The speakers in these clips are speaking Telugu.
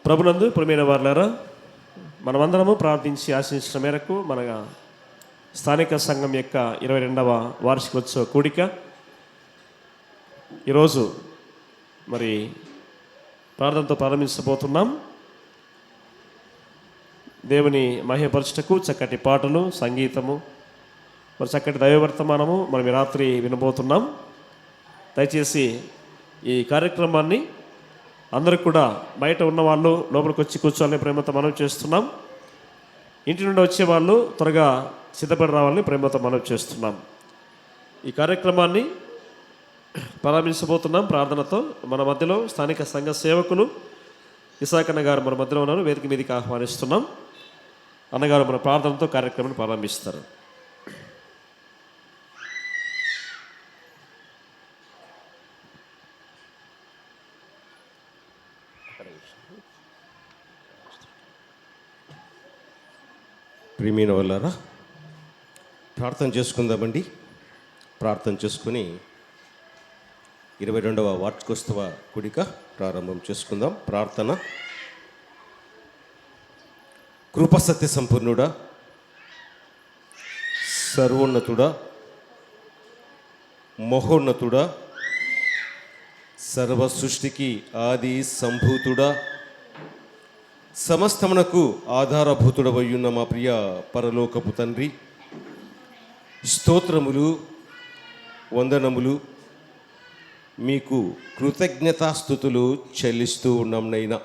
ప్రభునందు ప్రియమైన వారులారా, మనమందరము ప్రార్థించి ఆశించిన మేరకు మన స్థానిక సంఘం యొక్క 22వ వార్షికోత్సవ కూడిక ఈరోజు మరి ప్రార్థనతో ప్రారంభించబోతున్నాం. దేవుని మహిమపరచుటకు చక్కటి పాటలు, సంగీతము, మరి చక్కటి దైవవర్తమానము మనం ఈ రాత్రి వినబోతున్నాం. దయచేసి ఈ కార్యక్రమాన్ని అందరూ కూడా బయట ఉన్నవాళ్ళు లోపలికి వచ్చి కూర్చోవాలని ప్రేమతో మనం చేస్తున్నాం. ఇంటి నుండి వచ్చేవాళ్ళు త్వరగా సిద్ధపడి రావాలని ప్రేమతో మనం చేస్తున్నాం. ఈ కార్యక్రమాన్ని ప్రారంభించబోతున్నాం ప్రార్థనతో. మన మధ్యలో స్థానిక సంఘ సేవకులు ఇసాక్ అన్న గారు మన మధ్యలో ఉన్నారు. వేదిక మీదకి ఆహ్వానిస్తున్నాం. అన్నగారు మన ప్రార్థనతో కార్యక్రమాన్ని ప్రారంభిస్తారు. ప్రియమైన వాళ్ళారా, ప్రార్థన చేసుకుందామండి. ప్రార్థన చేసుకుని 22వ వార్షికోత్సవ కూడిక ప్రారంభం చేసుకుందాం. ప్రార్థన. కృపసత్య సంపూర్ణుడా, సర్వోన్నతుడా, మహోన్నతుడా, సర్వ సృష్టికి ఆది సంభూతుడా, సమస్తమునకు ఆధారభూతుడవయ్యున్న మా ప్రియ పరలోకపు తండ్రి, స్తోత్రములు, వందనములు, మీకు కృతజ్ఞతాస్తుతులు చెల్లిస్తూ ఉన్నాం నైనా.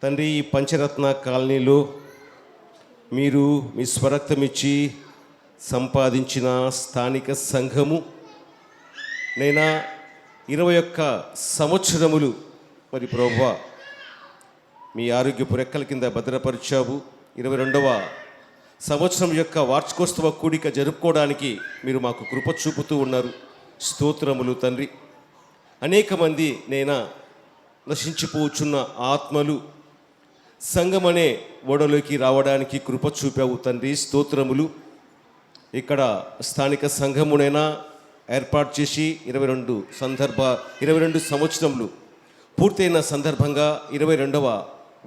తండ్రి, ఈ పంచరత్న కాలనీలో మీరు మీ స్వరక్తమిచ్చి సంపాదించిన స్థానిక సంఘము నైనా 21 సంవత్సరములు మరి ప్రభువా మీ ఆరోగ్యపు రెక్కల కింద భద్రపరిచావు. 22వ సంవత్సరం యొక్క వార్షికోత్సవ కూడిక జరుపుకోవడానికి మీరు మాకు కృప చూపుతూ ఉన్నారు. స్తోత్రములు తండ్రి. అనేక మంది నేనా నశించిపోచున్న ఆత్మలు సంఘమనే ఓడలోకి రావడానికి కృప చూపావు తండ్రి. స్తోత్రములు. ఇక్కడ స్థానిక సంఘమునైనా ఏర్పాటు చేసి 22 సంవత్సరములు పూర్తయిన సందర్భంగా 22వ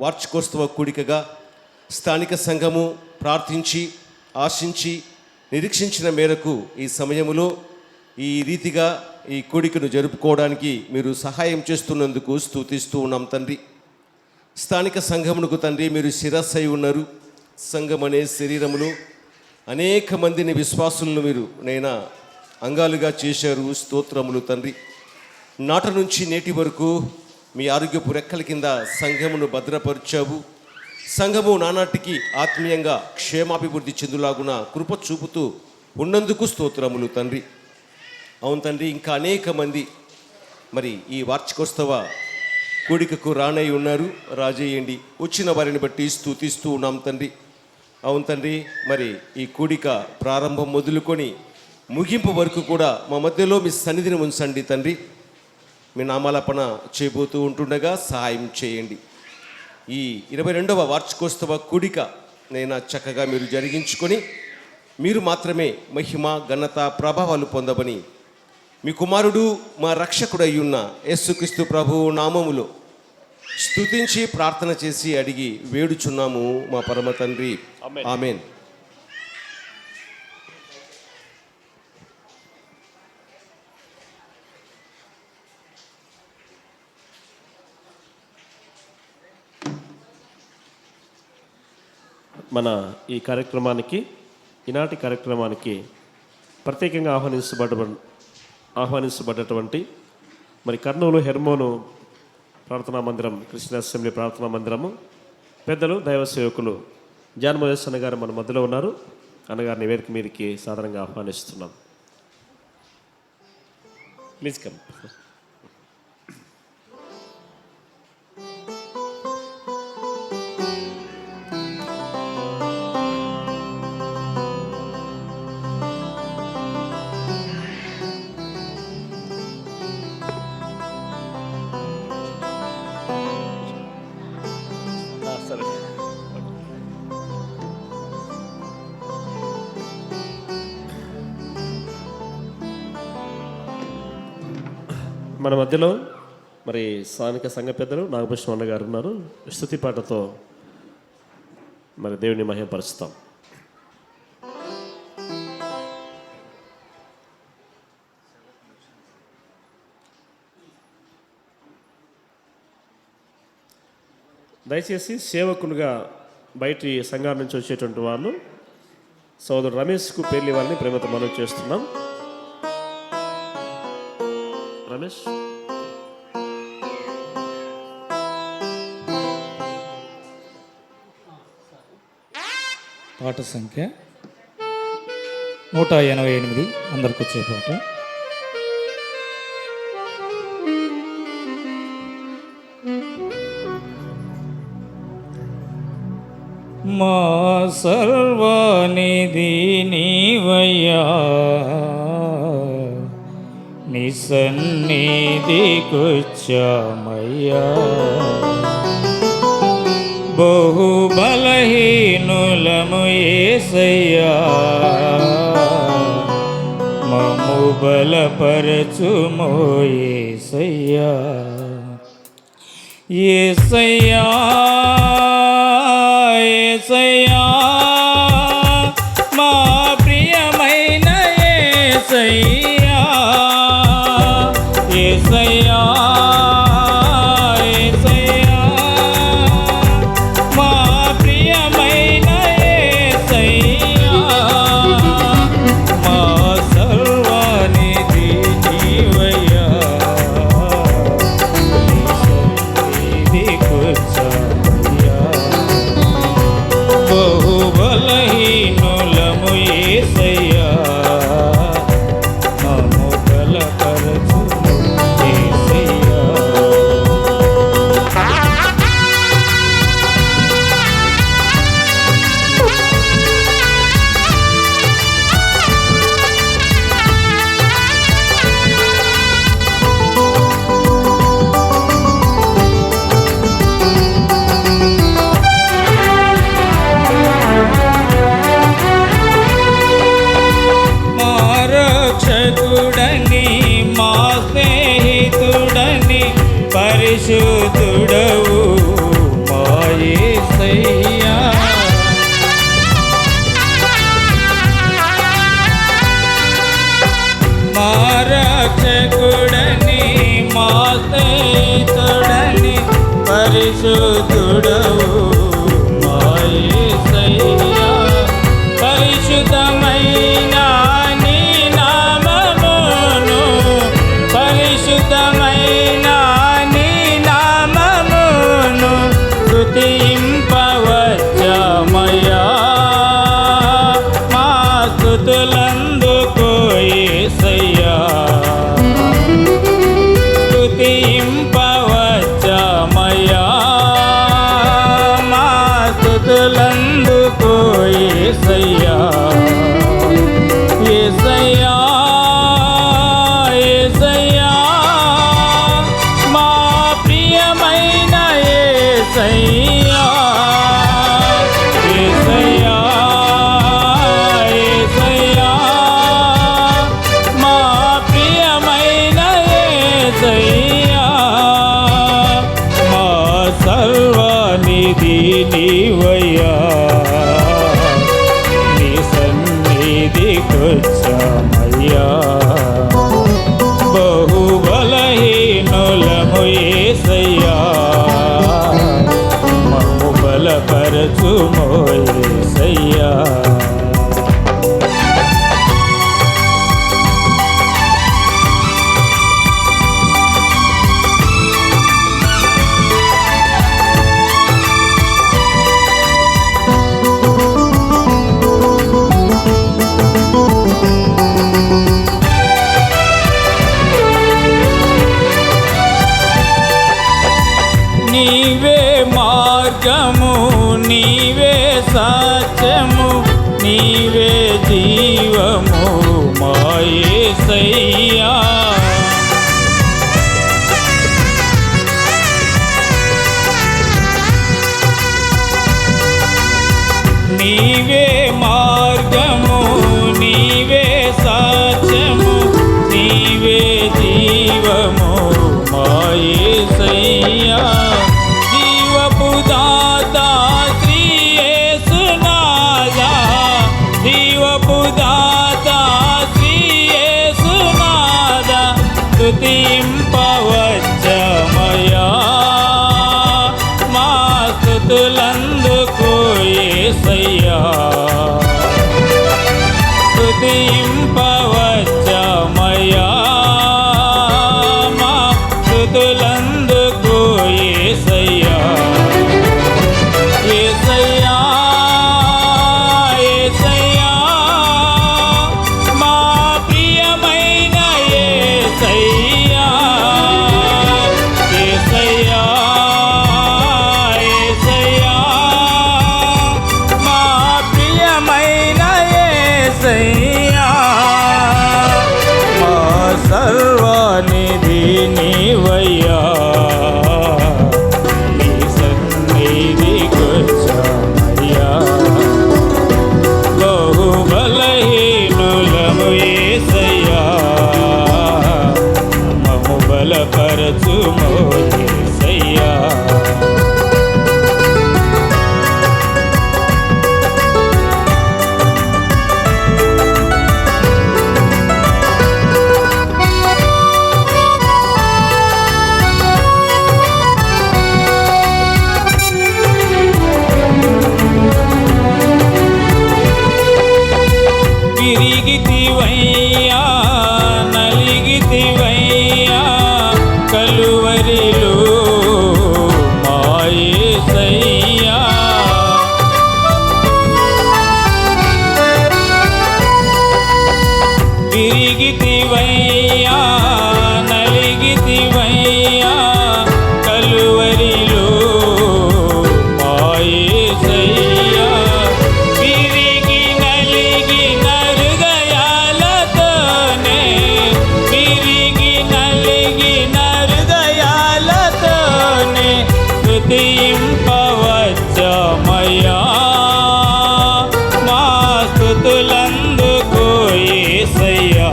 వార్షికోత్సవ కూడికగా స్థానిక సంఘము ప్రార్థించి ఆశించి నిరీక్షించిన మేరకు ఈ సమయములో ఈ రీతిగా ఈ కూడికను జరుపుకోవడానికి మీరు సహాయం చేస్తున్నందుకు స్తుతిస్తూ ఉన్నాం తండ్రి. స్థానిక సంఘమునకు తండ్రి మీరు శిరస్సై ఉన్నారు. సంఘం అనే శరీరములో అనేక మందిని విశ్వాసులను మీరు నైనా అంగాలుగా చేశారు. స్తోత్రములు తండ్రి. నాట నుంచి నేటి వరకు మీ ఆరోగ్యపు రెక్కల కింద సంఘమును భద్రపరిచావు. సంఘము నానాటికి ఆత్మీయంగా క్షేమాభివృద్ధి చెందులాగున కృప చూపుతూ ఉన్నందుకు స్తోత్రములు తండ్రి. అవును తండ్రి, ఇంకా అనేక మంది మరి ఈ వార్షికోత్సవ కూడికకు రానై ఉన్నారు. రాజేయండి. వచ్చిన వారిని బట్టి స్తుతిస్తూ ఉన్నాం తండ్రి. అవును తండ్రి, మరి ఈ కూడిక ప్రారంభం మొదలుకొని ముగింపు వరకు కూడా మా మధ్యలో మీ సన్నిధిని ఉంచండి తండ్రి. మీ నామాలపన చేయబోతూ ఉంటుండగా సహాయం చేయండి. ఈ 22వ వార్షికోత్సవ కూడిక నైనా చక్కగా మీరు జరిగించుకొని మీరు మాత్రమే మహిమ, ఘనత, ప్రభావాలు పొందమని మీ కుమారుడు మా రక్షకుడయ్యున్న యేసుక్రీస్తు ప్రభువు నామములో స్తుతించి ప్రార్థన చేసి అడిగి వేడుచున్నాము మా పరమ తండ్రి. ఆమేన్. మన ఈ కార్యక్రమానికి, ఈనాటి కార్యక్రమానికి ప్రత్యేకంగా ఆహ్వానించబడ్డటువంటి మరి కర్నూలు హెర్మోను ప్రార్థనా మందిరం, క్రిస్టియన్ అసెంబ్లీ ప్రార్థనా మందిరము పెద్దలు దైవ సేవకులు జాన్ మోజెస్ అన్నగారు మన మధ్యలో ఉన్నారు. అన్నగారిని వేదిక మీదకి సాధారణంగా ఆహ్వానిస్తున్నాం. Please come. మన మధ్యలో మరి స్థానిక సంఘ పెద్దలు నాగభూషణం అన్న గారు ఉన్నారు. స్తుతి పాటతో మరి దేవుని మహిమపరుస్తాం. దయచేసి సేవకులుగా బయటి సంఘాల నుంచి వచ్చేటువంటి వాళ్ళు సోదరుడు రమేష్కు పేర్లు ఇవ్వాలని ప్రేమతో మనం చేస్తున్నాం. రమేష్ పాట సంఖ్య 188 అందరికి వచ్చే పాట. మా సర్వానిధి నీవయ్యా, నీ సన్నిధికొచ్చామయ్యా, బహు బలహీనులము యేసయ్యా, మమ్ము బలపరచుమో యేసయ్యా. యేసయ్యా యేసయ్యా మా ప్రియమైన యేసయ్యా, యేసయ్యా యేసయ్యా మా ప్రియమైన యేసయ్యా, మా సర్వానిధి నీవయ్యా, నీ సన్నిధికొచ్చామయ్యా, బహు బలహీనులము యేసయ్యా, మమ్ము బలపరచుము యేసయ్యా. మా రక్షకుడని, మా స్నేహితుడని, పరిశుద్ధుడవు మా యేసయ్యా, మా రక్షకుడని, మా స్నేహితుడని, పరిశుద్ధుడవు మా యేసయ్యా, పరిశుద్ధమైన నీ నామమును, పరిశుద్ధమైన నీ నామమును స్తుతింపవచ్చామయ్యా, మా స్తుతులందుకో యేసయ్యా, స్తుతింపవచ్చామయ్యా, మా స్తుతులందుకో యేసయ్యా, యేసయ్యా యేసయ్యా మా ప్రియమైన యేసయ్యా, యేసయ్యా యేసయ్యా మా ప్రియమైన యేసయ్యా, మా సర్వానిధి నీవయ్యా, నీ సన్నిధికొచ్చామయ్యా, బహు బలహీనులము యేసయ్యా, మమ్ము బలపరచుమో యేసయ్యా. నీవే మార్గము, నీవే సత్యము, నీవే జీవము మా యేసయ్యా, నీవే మార్గము, నీవే సత్యము, నీవే జీవము మా యేసయ్యా, స్తుతింపవచ్చమయ్యా మా స్తుతులందుకు యేసయ్యా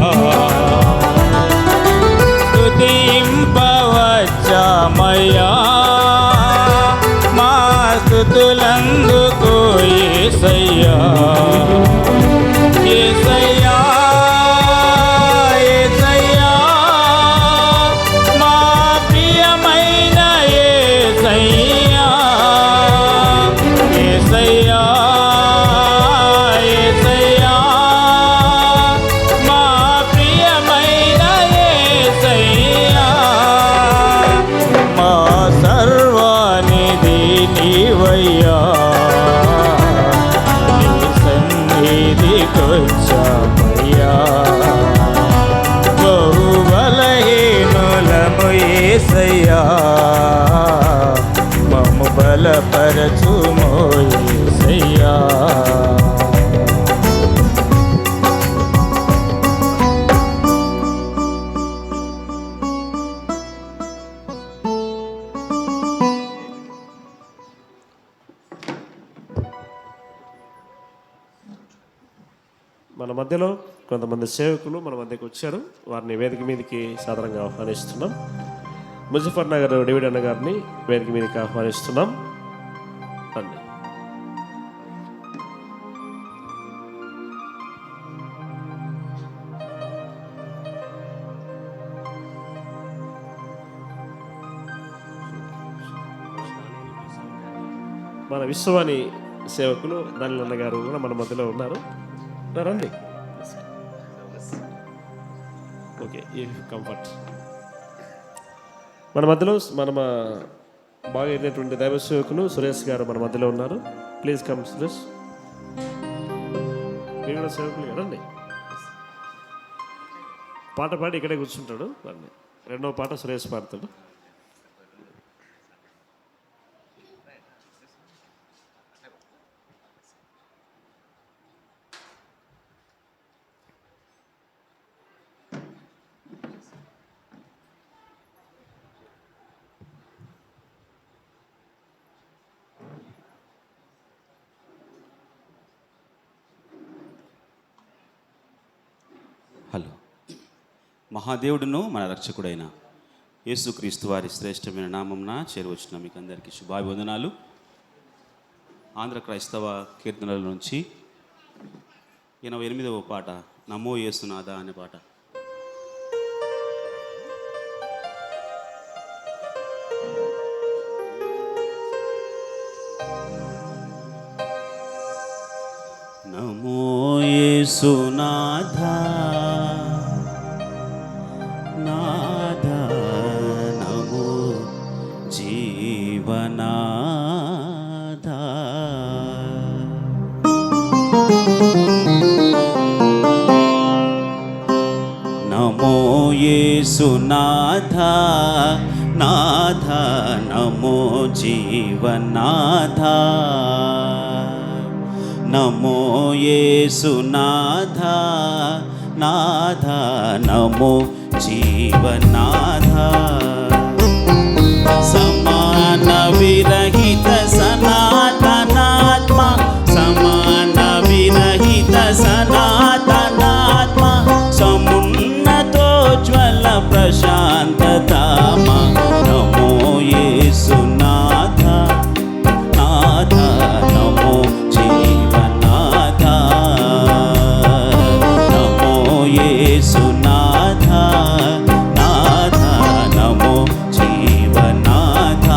స్తుతింపవచ్చమయ్యా మా స్తుతులందుకు యేసయ్యా యేసయ్యా యేసయ్యా మా ప్రియమైన యేసయ్యా యేసయ్యా యేసయ్యా మా ప్రియమైన యేసయ్యా మా సర్వానిధి నీవయ్యా నీ సన్నిధికొచ్చామయ్యా బహు బలహీనులము యేసయ్యా మమ్ము బలపరచుమో యేసయ్యా మన మధ్యలో కొంతమంది సేవకులు మన మధ్యకి వచ్చారు. వారిని వేదిక మీదకి సాధారణంగా ఆహ్వానిస్తున్నాం. ముజఫర్ నగర్ డేవిడ్ అన్న గారిని వేదిక మీదకి ఆహ్వానిస్తున్నాం. రండి. మన విశ్వవాణి సేవకులు దానిల అన్న గారు కూడా మన మధ్యలో ఉన్నారు. రండి. ఓకే, ఈ కంఫర్ట్ మన మధ్యలో మన బాగా అయినటువంటి దైవ సేవకులు సురేష్ గారు మన మధ్యలో ఉన్నారు. Please come Suresh. మీరు కూడా సేవకులు రండి. పాట పాడి ఇక్కడే కూర్చుంటాడు. రండి. రెండవ పాట సురేష్ పాడతాడు. హలో. మహాదేవుడును మన రక్షకుడైన యేసుక్రీస్తు వారి శ్రేష్టమైన నామంన చేరువచ్చిన మీకు అందరికీ శుభాభివందనాలు. ఆంధ్ర క్రైస్తవ కీర్తనల నుంచి 88వ పాట నమో యేసునాథ అనే పాట. నమో యేసునాథ నాథ నమో జీవనాథ నమో యేసునాథ నాథ నమో జీవనాథ నమో యేసునాథ నాథ నమో జీవనాథ సమాన విరహిత సనాతనాత్మ సమాన విరహిత సనాతనాత్మ సమున్నతోజ్వల ప్రశాంతతామ నమో యేసునాథ నాథ నమో జీవనాథ నమో యేసునాథ నాథ నమో జీవనాథ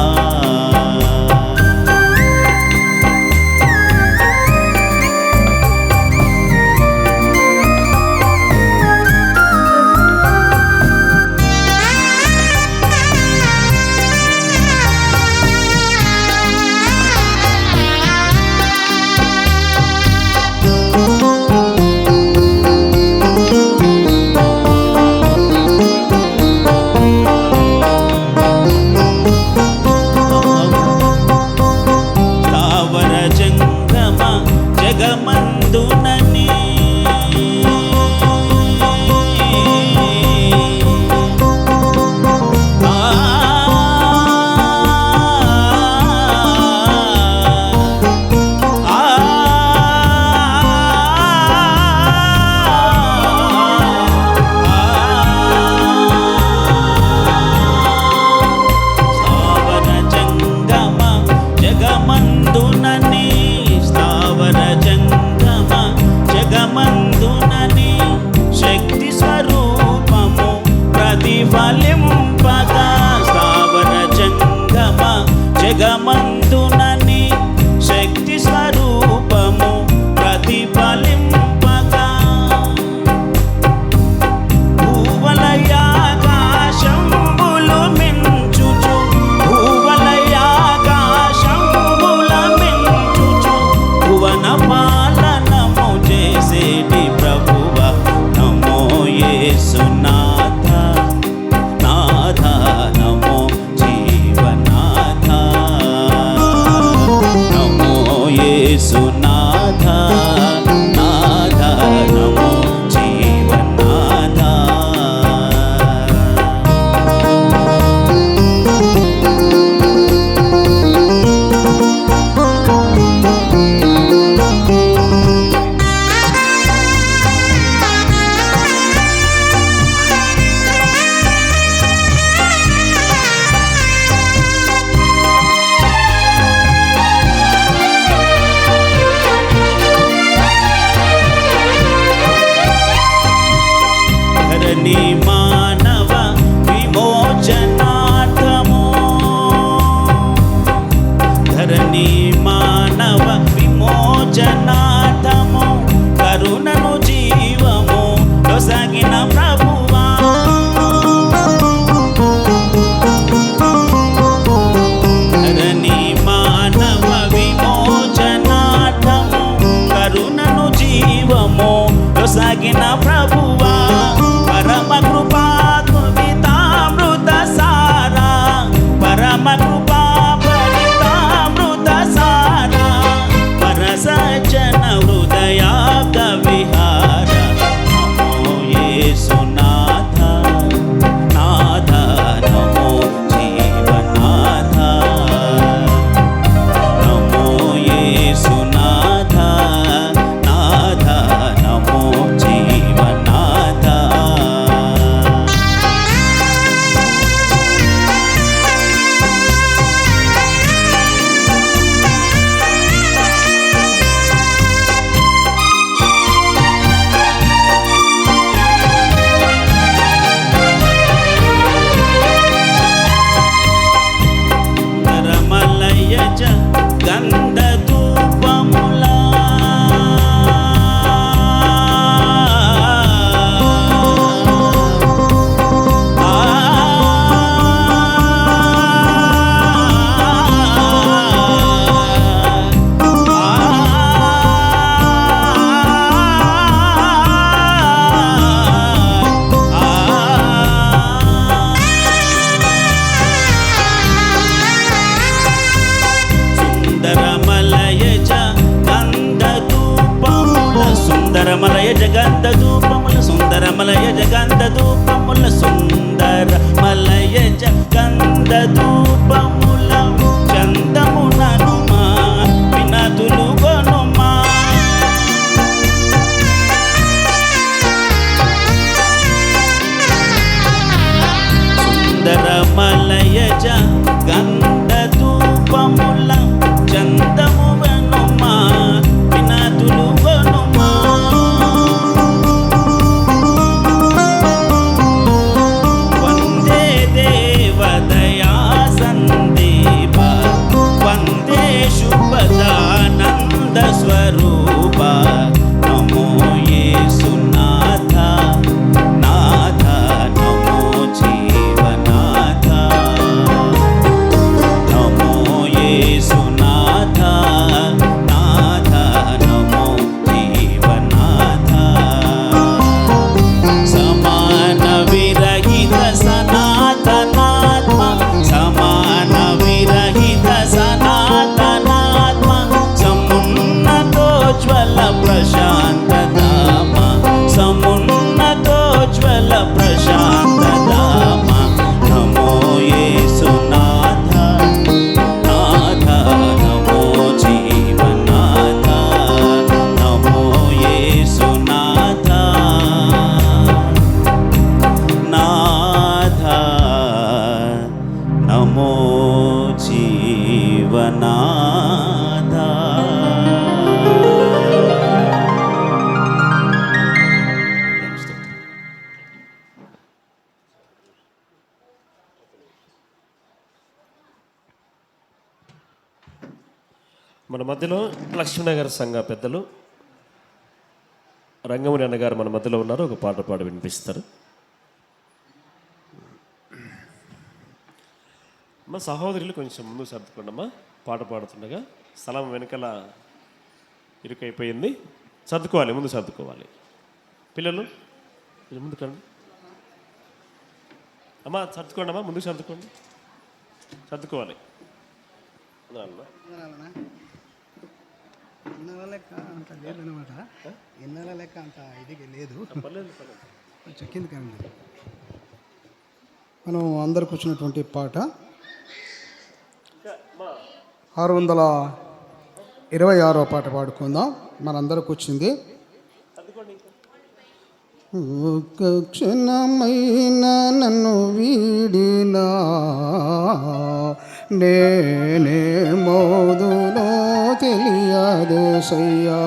లోకమందునని శక్తి స్వరూపము ప్రతిఫలింపగా భూవలయాకాశంబులు మించుచు భూవలయాకాశంబుల మించుచు భువన పాలనము చేసేటి ప్రభువ నమో యేసునాథ నాథ నమో జీవనాథ నమో యేసునాథ నాథ నమో జీవనాథ ధరణి మానవ విమోచనార్థము ధరణి మానవ విమోచనార్థము కరుణను జీవము కొసగిన ప్రభువా ధరణి మానవ విమోచనార్థము కరుణను జీవము కొసగిన ప్రభువా పరమ కృపా కృపితామృత సారా పరమ కృపా ఫలితామృత సారా పరసజ్జన హృదయాక విహార నమో యేసునాథ నాథ నమో జీవనాథ నమో యేసునాథ నాథ నమో జీవనాథ రమలయజ గంధధూపములా సుందరమలయజ గంధధూపముల సుందరమలయజ గంధధూపముల సుందరమలయజ గంధధూపముల చందముననుమా వినతులు గొనుమా సుందరమలయజ గంధధూపముల చందముననుమా వినతులు గొనుమా వందే దేవదయా సందీప వందే శుభదానంద స్వరూప నమో యేసునాథ నాథ నమో జీవనాథ నమో యేసునాథ నాథ నమో జీవనాథ సమాన విరహిత సనాతనాత్మ సమాన విరహిత సనాతనాత్మ సమున్నతోజ్వల ప్రశాంతధామ సమున్నతోజ్వల ప్రశాంతధామ నమో యేసునాథ నాథ నమో జీవనాథ నమో యేసునాథ నాథ నమో జీవనాథ మన మధ్యలో లక్ష్మీనగర్ సంఘ పెద్దలు రంగముని అన్నగారు మన మధ్యలో ఉన్నారు. ఒక పాట పాడి వినిపిస్తారు. అమ్మ సహోదరులు కొంచెం ముందు సర్దుకోండి అమ్మా. పాట పాడుతుండగా స్థలం వెనకాల ఇరుకైపోయింది. సర్దుకోవాలి, ముందు సర్దుకోవాలి. పిల్లలు కొంచెం ముందు కండి అమ్మా. సర్దుకోండి అమ్మా, ముందుకు సర్దుకోండి. సర్దుకోవాలి. ఇన్నల లెక్క అంత లేదనమాట. ఇన్నల లెక్క అంత ఇది లేదు. కొంచెం కిందకి రండి. మనం అందరికి వచ్చినటువంటి పాట 626వ పాట పాడుకుందాం. మనందరికి వచ్చింది. ఒక క్షణమైన నన్ను వీడినా నేనే మోదునో తెలియదేసయ్యా.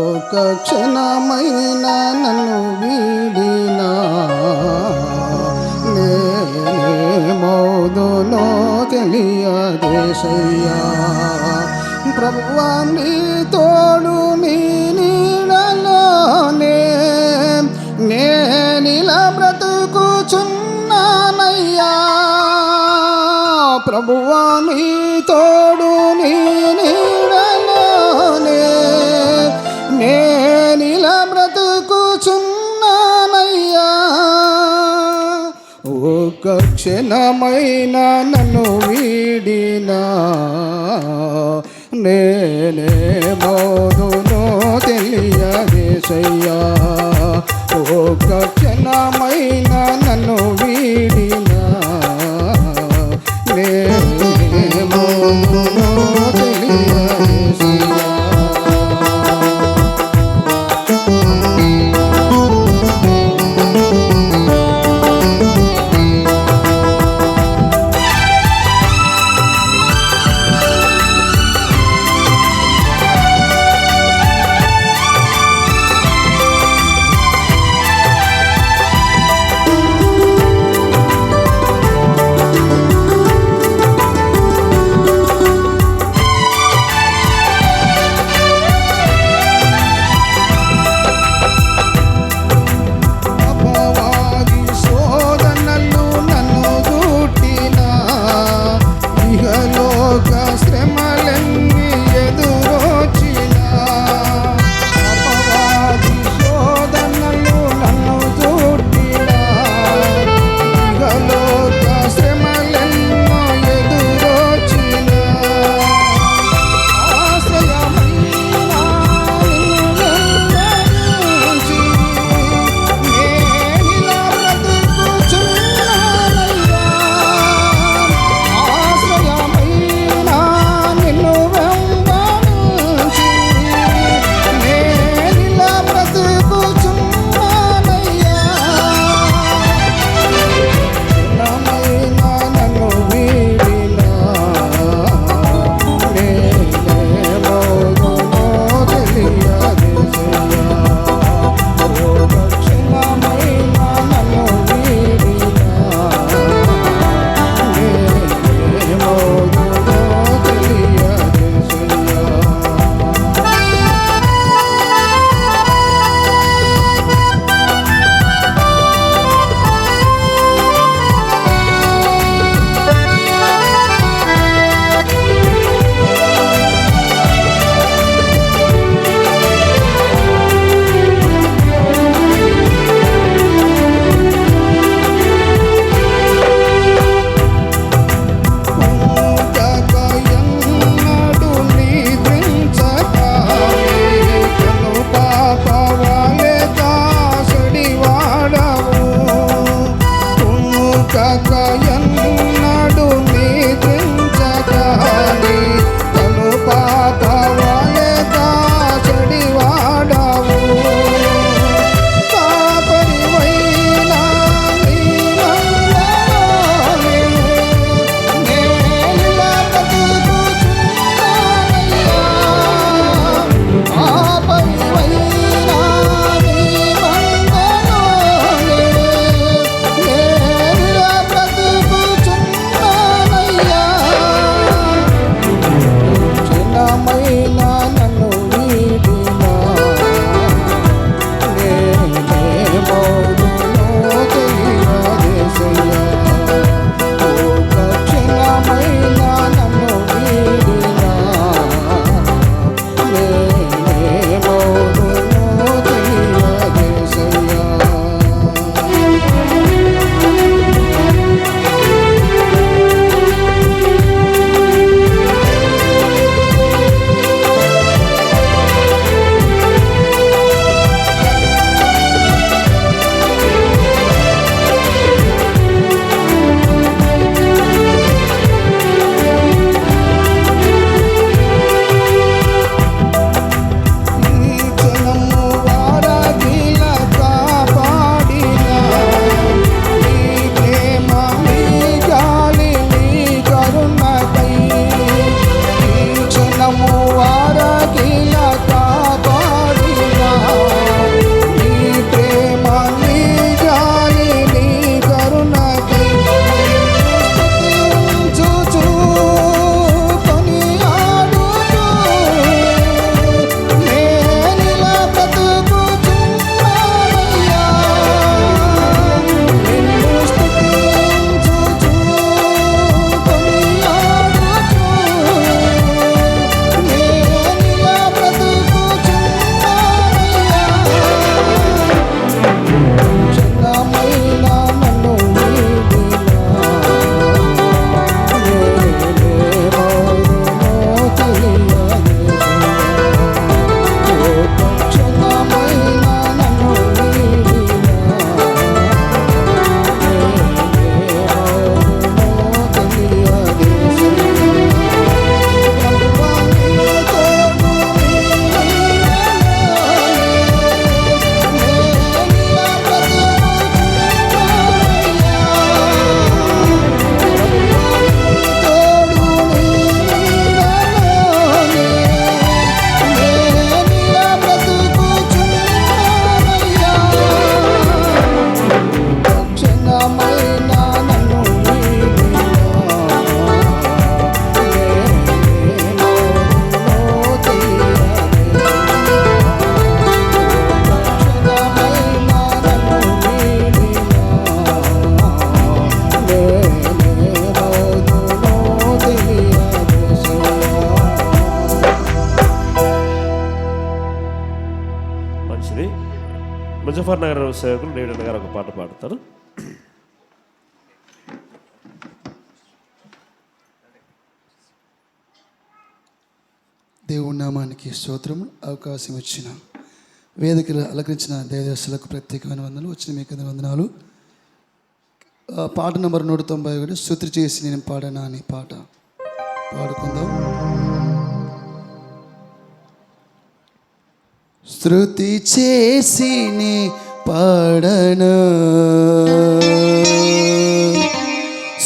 ఒక క్షణమైన నన్ను వీడినా నేనే మోదునో తెలియదేసయ్యా. ప్రభువా నీ తోడు నీ నీడలోనే నేనిలా బ్రతుకుచున్నానయ్యా. ప్రభువా నీ తోడు నీ నీడలోనే నేనిలా బ్రతుకుచున్నానయ్యా. ఒక క్షణమైన నన్ను వీడినా నేనే మోదునో తెలియదేసయ్యా. ఒక క్షణమైన నన్ను వీడినా నేనే మోదునో తెలియదేసయ్యా. ముజఫర్ నగర్ సేవకులు డేవిడ్ గారు ఒక పాట పాడతారు. దేవుని నామానికి స్తోత్రం. అవకాశం ఇచ్చిన వేదికలు అలంకరించిన దేవదర్శులకు ప్రత్యేకమైన వందనాలు. వచ్చిన మీకు వందనాలు. పాట నంబర్ 191 స్తుతి చేసి నేను పాడనా అని పాట పాడుకుందాం. స్తుతి చేసి నీ పాడనా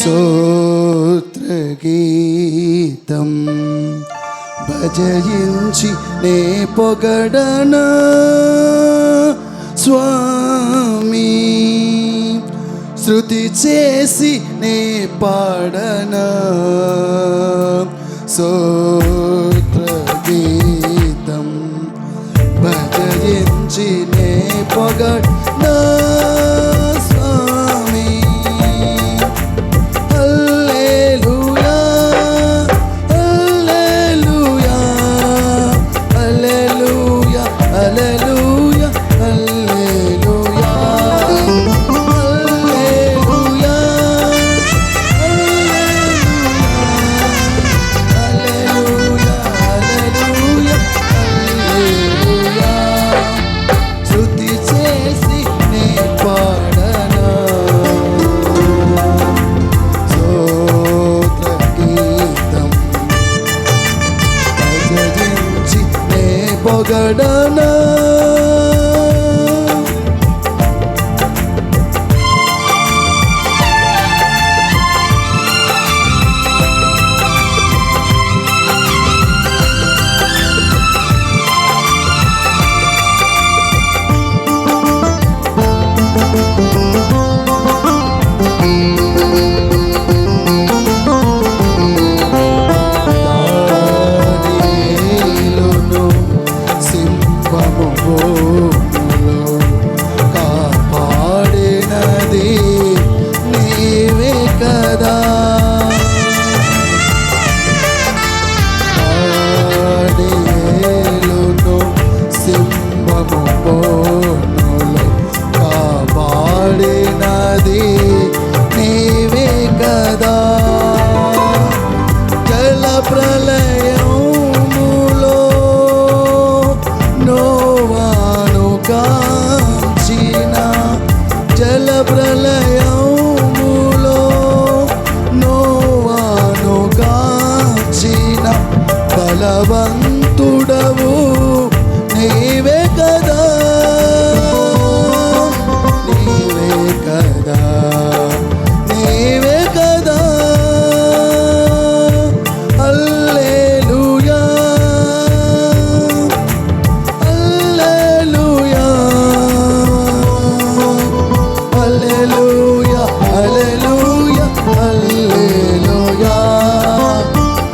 స్తోత్ర గీతం భజయించి నే పొగడనా స్వామి. శృతి చేసి నే పాడనా స్తోత్ర గీతం భజయించి నే పొగడనా స్వామి. హల్లెలూయా హల్లెలూయా హల్లెలూయా హల్లెలూయా హల్లెలూయా హల్లెలూయా హల్లెలూయా హల్లెలూయా హల్లెలూయా. స్తుతి చేసి నే పాడనా స్తోత్ర గీతం భజయించి నే పొగడనా. దానియేలును సింహము బోనులో కాపాడినది నీవే కదా. దానియేలును సింహము బోనులో కాపాడినది నీవే కదా. జల ప్రళయములో నోవాను కాంచిన జల ప్రళయములో నోవాను కాంచిన బలవంతుడవు నీవే కదా నీవే కదా నీవే కదా. హల్లెలూయా హల్లెలూయా హల్లెలూయా హల్లెలూయా హల్లెలూయా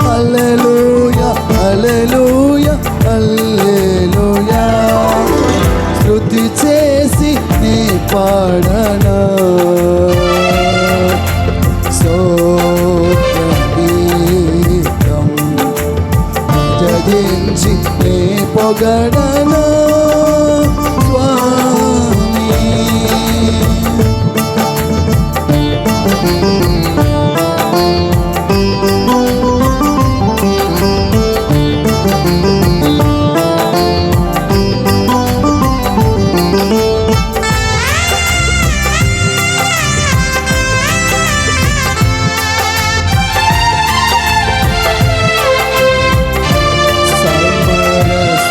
హల్లెలూయా హల్లెలూయా హల్లెలూయా. స్తుతి చేసి నీ పాడనా స్తోత్ర గీతం భజయించి నే పొగడనా స్వామి.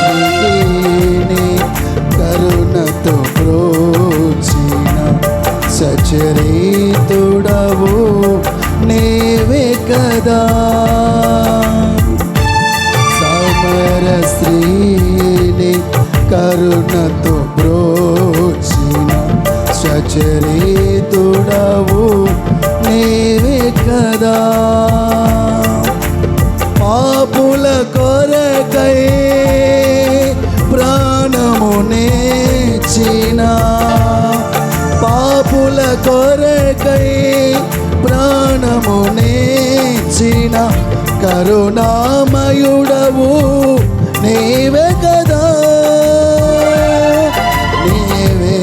సమరశ్రీని కరుణతో ప్రోచిన సచరితుడవు నీవే కదా. సమరశ్రీని కరుణతో ప్రోచిన సచరితుడవు నీవే కదా. పాపుల కొరకై ప్రాణమునేచిన పాపుల కొరకై ప్రాణమునేచిన కరుణామయుడవు నీవే కదా నీవే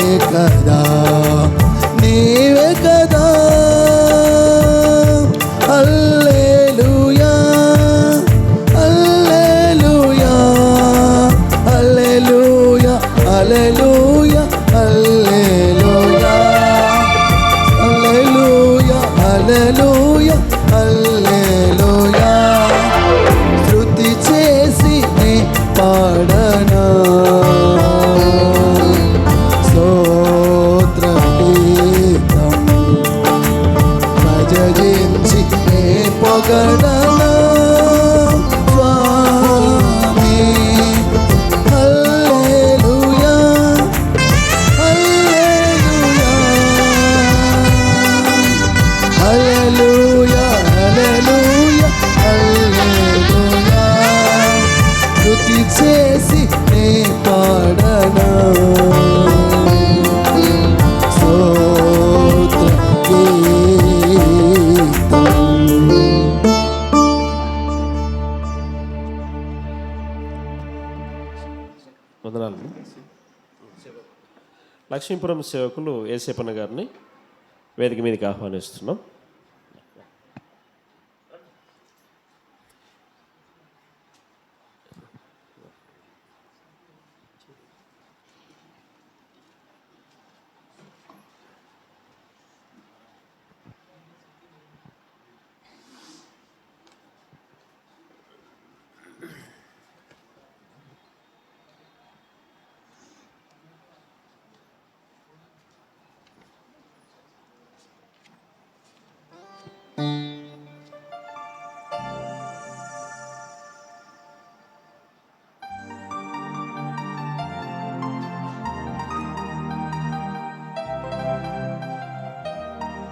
చేసి నే పాడనా స్తోత్ర గీతం. వందనాలు. లక్ష్మీపురం సేవకులు ఏసేపన్న గారిని వేదిక మీదకి ఆహ్వానిస్తున్నాం.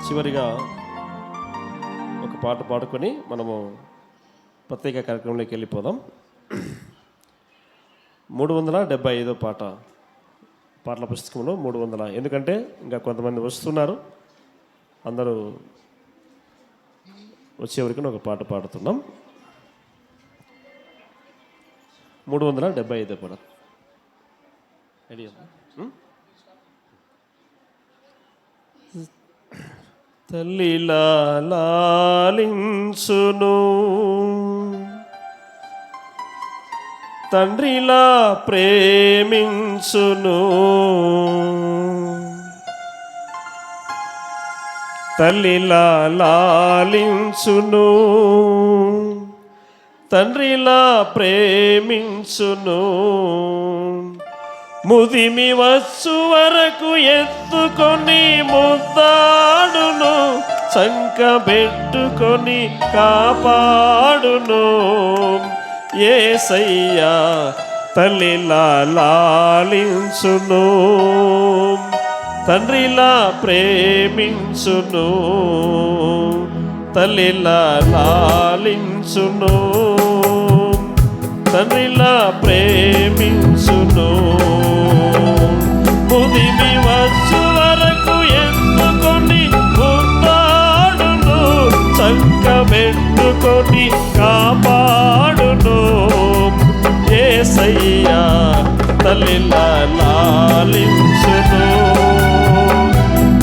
చివరిగా ఒక పాట పాడుకొని మనము ప్రత్యేక కార్యక్రమంలోకి వెళ్ళిపోదాం. 375 పాటల పుస్తకంలో 300. ఎందుకంటే ఇంకా కొంతమంది వస్తున్నారు, అందరూ వచ్చేవరకు ఒక పాట పాడుతున్నాం. 375 పాట ఐడియా. తల్లిలా లాలించును, తండ్రిలా ప్రేమించును, తల్లిలా లాలించును, తండ్రిలా ప్రేమించును, ముదిమి వచ్చు వరకు ఎత్తుకొని ముద్దాడును, సంకబెట్టుకొని కాపాడును. యేసయ్యా తల్లిలా లాలించును, తండ్రిలా ప్రేమించును, తల్లిలా లాలించును, తండ్రిలా ప్రేమించును, ముదిమి వచ్చు వరకు ఎత్తుకొని ముద్దాడును, సంకబెట్టుకొని కాపాడును. యేసయ్యా తల్లిలా లాలించును,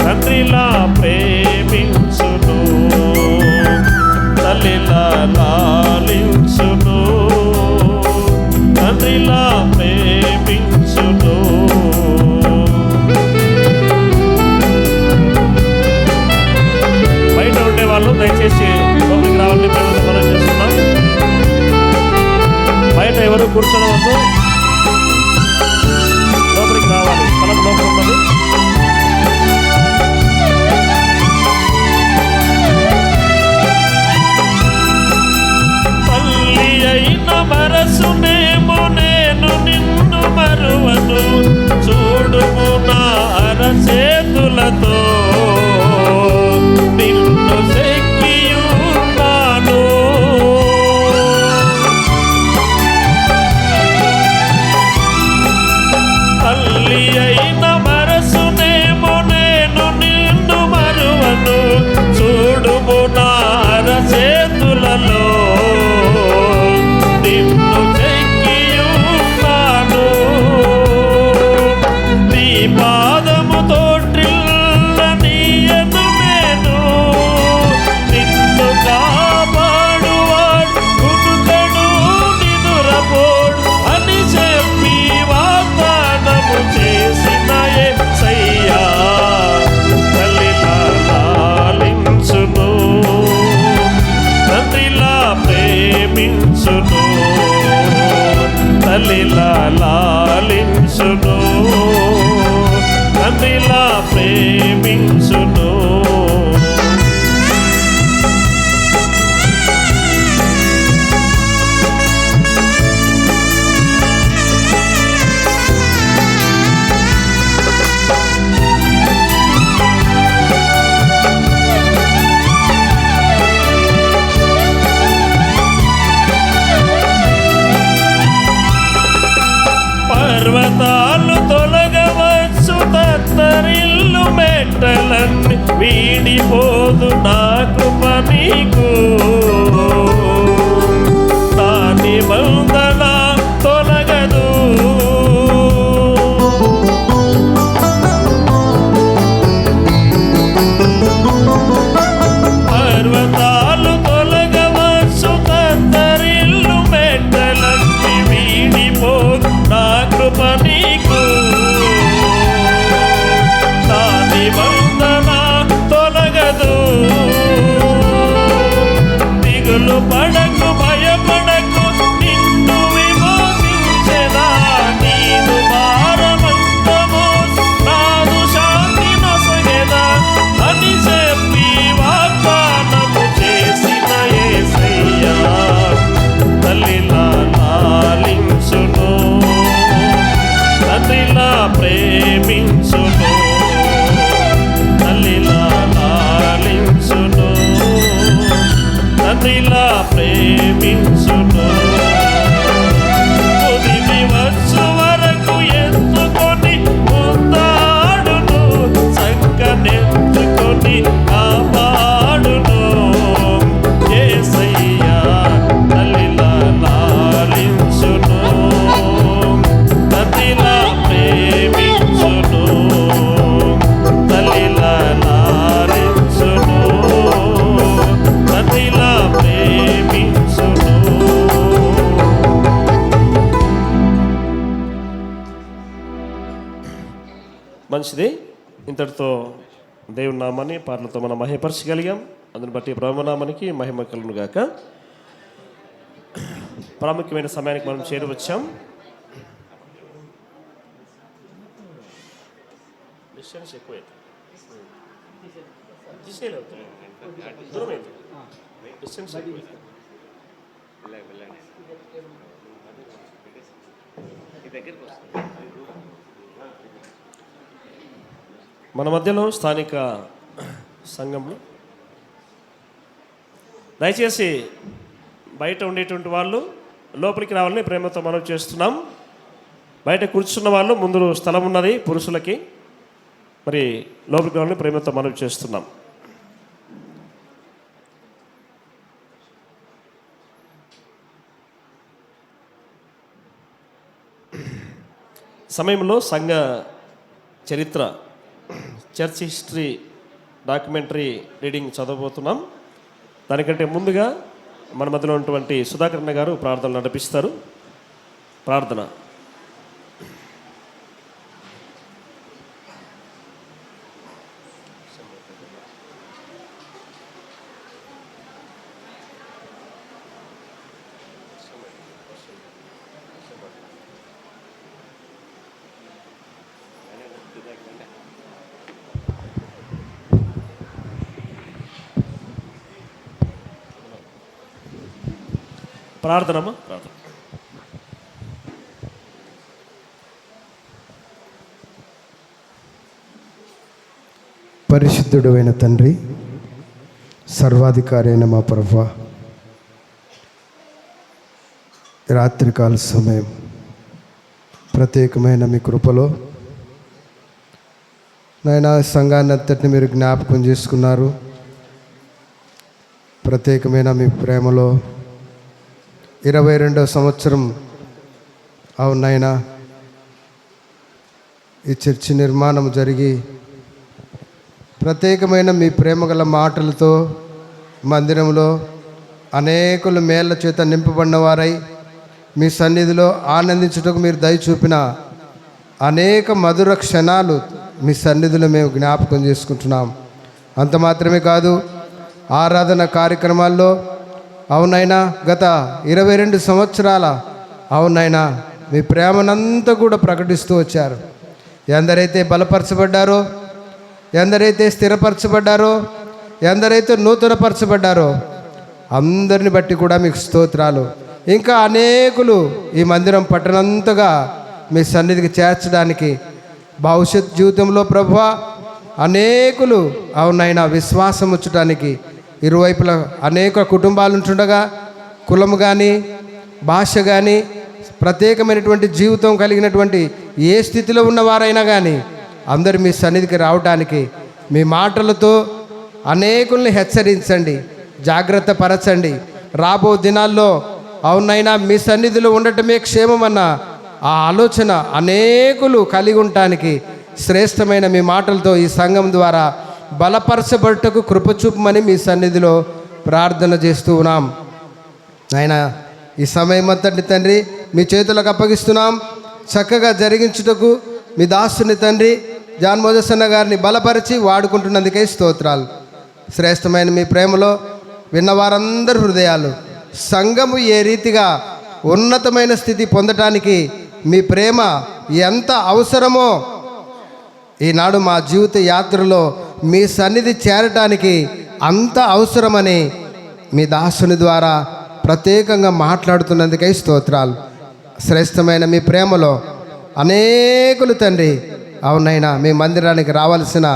తండ్రిలా ప్రేమించును, తల్లిలా లాలించును, తండ్రిలా ప్రేమించును. బయట ఉండే వాళ్ళు దయచేసి లోపలికి రావాలని మనం చేస్తున్నాం. బయట ఎవరు కూర్చోవద్దు, లోపలికి రావాలి. స్థలం లోపల ఉన్నది. తల్లి అయిన మనసునేమో నేను నిన్ను మరువను, చూడుము నా అరచేతులతో నిన్ను చెక్కియున్నాను. తల్లి అయిన మనసునేమో నేను నిన్ను మరువను, చూడుము నా అరచేతులలో నిన్ను చెక్కియున్నాను. నీ పాదముతో త్రిల్లనీయను నేను, నిన్ను కాపాడువాడు కునుకడు నిదురపోడు అని చెప్పి వాగ్దానము చేసిన యేసయ్యా తల్లిలా లాలించును, తండ్రిలా ప్రేమించును, తల్లిలా లాలించును, తండ్రిలా ప్రేమించును. వీడిపోదు నా కృప నీకు, నా నిబంధన తొలగదు. పర్వతాలు తొలగవచ్చు, కత్తరిల్లు మెట్టలన్నీ వీడిపోదు నా కృప నీకు, నా నిబంధన తొలగదు. దిగులు పడకు, భయపడకు, నిన్ను విమోచించెదా. నీదు భారమంత మోసి నాదు శాంతి నొసగెదా అని చెప్పి వాగ్దానము చేసిన యేసయ్యా తల్లిలా లాలించును, తండ్రిలా ప్రేమించును, తల్లిలా లాలించును, తండ్రిలా ప్రేమించును. ఉదిమి వచ్చు వరకు ఎత్తుకొని ముద్దాడును, చక్కనెత్తుకొని కాపాడును. యేసయ్యా తల్లిలా లాలించును, తండ్రిలా ప్రేమించును, తల్లిలా లాలించును, తండ్రిలా ప్రేమించును. మంచిది. ఇంతటితో దేవుని నామాన్ని పాటలతో మనం మహిమపరచగలిగాం. అందుని బట్టి ప్రభునామానికి మహిమ కలుగును గాక. ప్రాముఖ్యమైన సమయానికి మనం చేరువచ్చాం. మన మధ్యలో స్థానిక సంఘంలో దయచేసి బయట ఉండేటువంటి వాళ్ళు లోపలికి రావాలని ప్రేమతో మనం చేస్తున్నాం. బయట కూర్చున్న వాళ్ళు ముందు స్థలం ఉన్నది పురుషులకి, మరి లోపలికి రావాలని ప్రేమతో మనం చేస్తున్నాం. సమయంలో సంఘ చరిత్ర, చర్చ్ హిస్టరీ డాక్యుమెంటరీ రీడింగ్ చదవబోతున్నాం. దానికంటే ముందుగా మన మధ్యలో ఉన్నటువంటి సుధాకర్ అన్న గారు ప్రార్థనలు నడిపిస్తారు. ప్రార్థన. ప్రార్థనమ్మా, ప్రార్థన. పరిశుద్ధుడు అయిన తండ్రి, సర్వాధికారి అయిన మా ప్రభువా, రాత్రికాల సమయం ప్రత్యేకమైన మీ కృపలో నాయనా సంఘాన్ని అంతటిని మీరు జ్ఞాపకం చేసుకున్నారు. ప్రత్యేకమైన మీ ప్రేమలో 22వ సంవత్సరం అవునైనా ఈ చర్చి నిర్మాణం జరిగి ప్రత్యేకమైన మీ ప్రేమగల మాటలతో మందిరంలో అనేకులు మేళ్ల చేత నింపబడిన వారై మీ సన్నిధిలో ఆనందించుటకు మీరు దయ చూపిన అనేక మధుర క్షణాలు మీ సన్నిధిలో మేము జ్ఞాపకం చేసుకుంటున్నాం. అంత మాత్రమే కాదు, ఆరాధన కార్యక్రమాల్లో అవునైనా గత 22 సంవత్సరాల అవునైనా మీ ప్రేమనంతా కూడా ప్రకటిస్తూ వచ్చారు. ఎందరైతే బలపరచబడ్డారో, ఎందరైతే స్థిరపరచబడ్డారో, ఎందరైతే నూతనపరచబడ్డారో అందరిని బట్టి కూడా మీకు స్తోత్రాలు. ఇంకా అనేకులు ఈ మందిరం పట్టణంతగా మీ సన్నిధికి చేర్చడానికి భవిష్యత్ జీవితంలో ప్రభువా అనేకులు అవునైనా విశ్వాసం వచ్చడానికి ఇరువైపులా అనేక కుటుంబాలు ఉంటుండగా కులము కానీ భాష కానీ ప్రత్యేకమైనటువంటి జీవితం కలిగినటువంటి ఏ స్థితిలో ఉన్నవారైనా కానీ అందరూ మీ సన్నిధికి రావడానికి మీ మాటలతో అనేకుల్ని హెచ్చరించండి, జాగ్రత్త పరచండి. రాబో దినాల్లో అవునైనా మీ సన్నిధిలో ఉండటమే క్షేమమన్న ఆ ఆలోచన అనేకులు కలిగి ఉండటానికి శ్రేష్టమైన మీ మాటలతో ఈ సంఘం ద్వారా బలపరచబడుటకు కృపచూపమని మీ సన్నిధిలో ప్రార్థన చేస్తూ ఉన్నాం. నాయన ఈ సమయం అంతటి తండ్రి మీ చేతులకు అప్పగిస్తున్నాం. చక్కగా జరిగించుటకు మీ దాసుని తండ్రి జాన్ మోజస్ అన్న గారిని బలపరిచి వాడుకుంటున్నందుకే స్తోత్రాలు. శ్రేష్టమైన మీ ప్రేమలో విన్నవారందరి హృదయాలు సంఘము ఏ రీతిగా ఉన్నతమైన స్థితి పొందటానికి మీ ప్రేమ ఎంత అవసరమో ఈనాడు మా జీవిత యాత్రలో మీ సన్నిధి చేరటానికి అంత అవసరమని మీ దాసుని ద్వారా ప్రత్యేకంగా మాట్లాడుతున్నందుకై స్తోత్రాలు. శ్రేష్టమైన మీ ప్రేమలో అనేకులు తండ్రి అవునైనా మీ మందిరానికి రావాల్సిన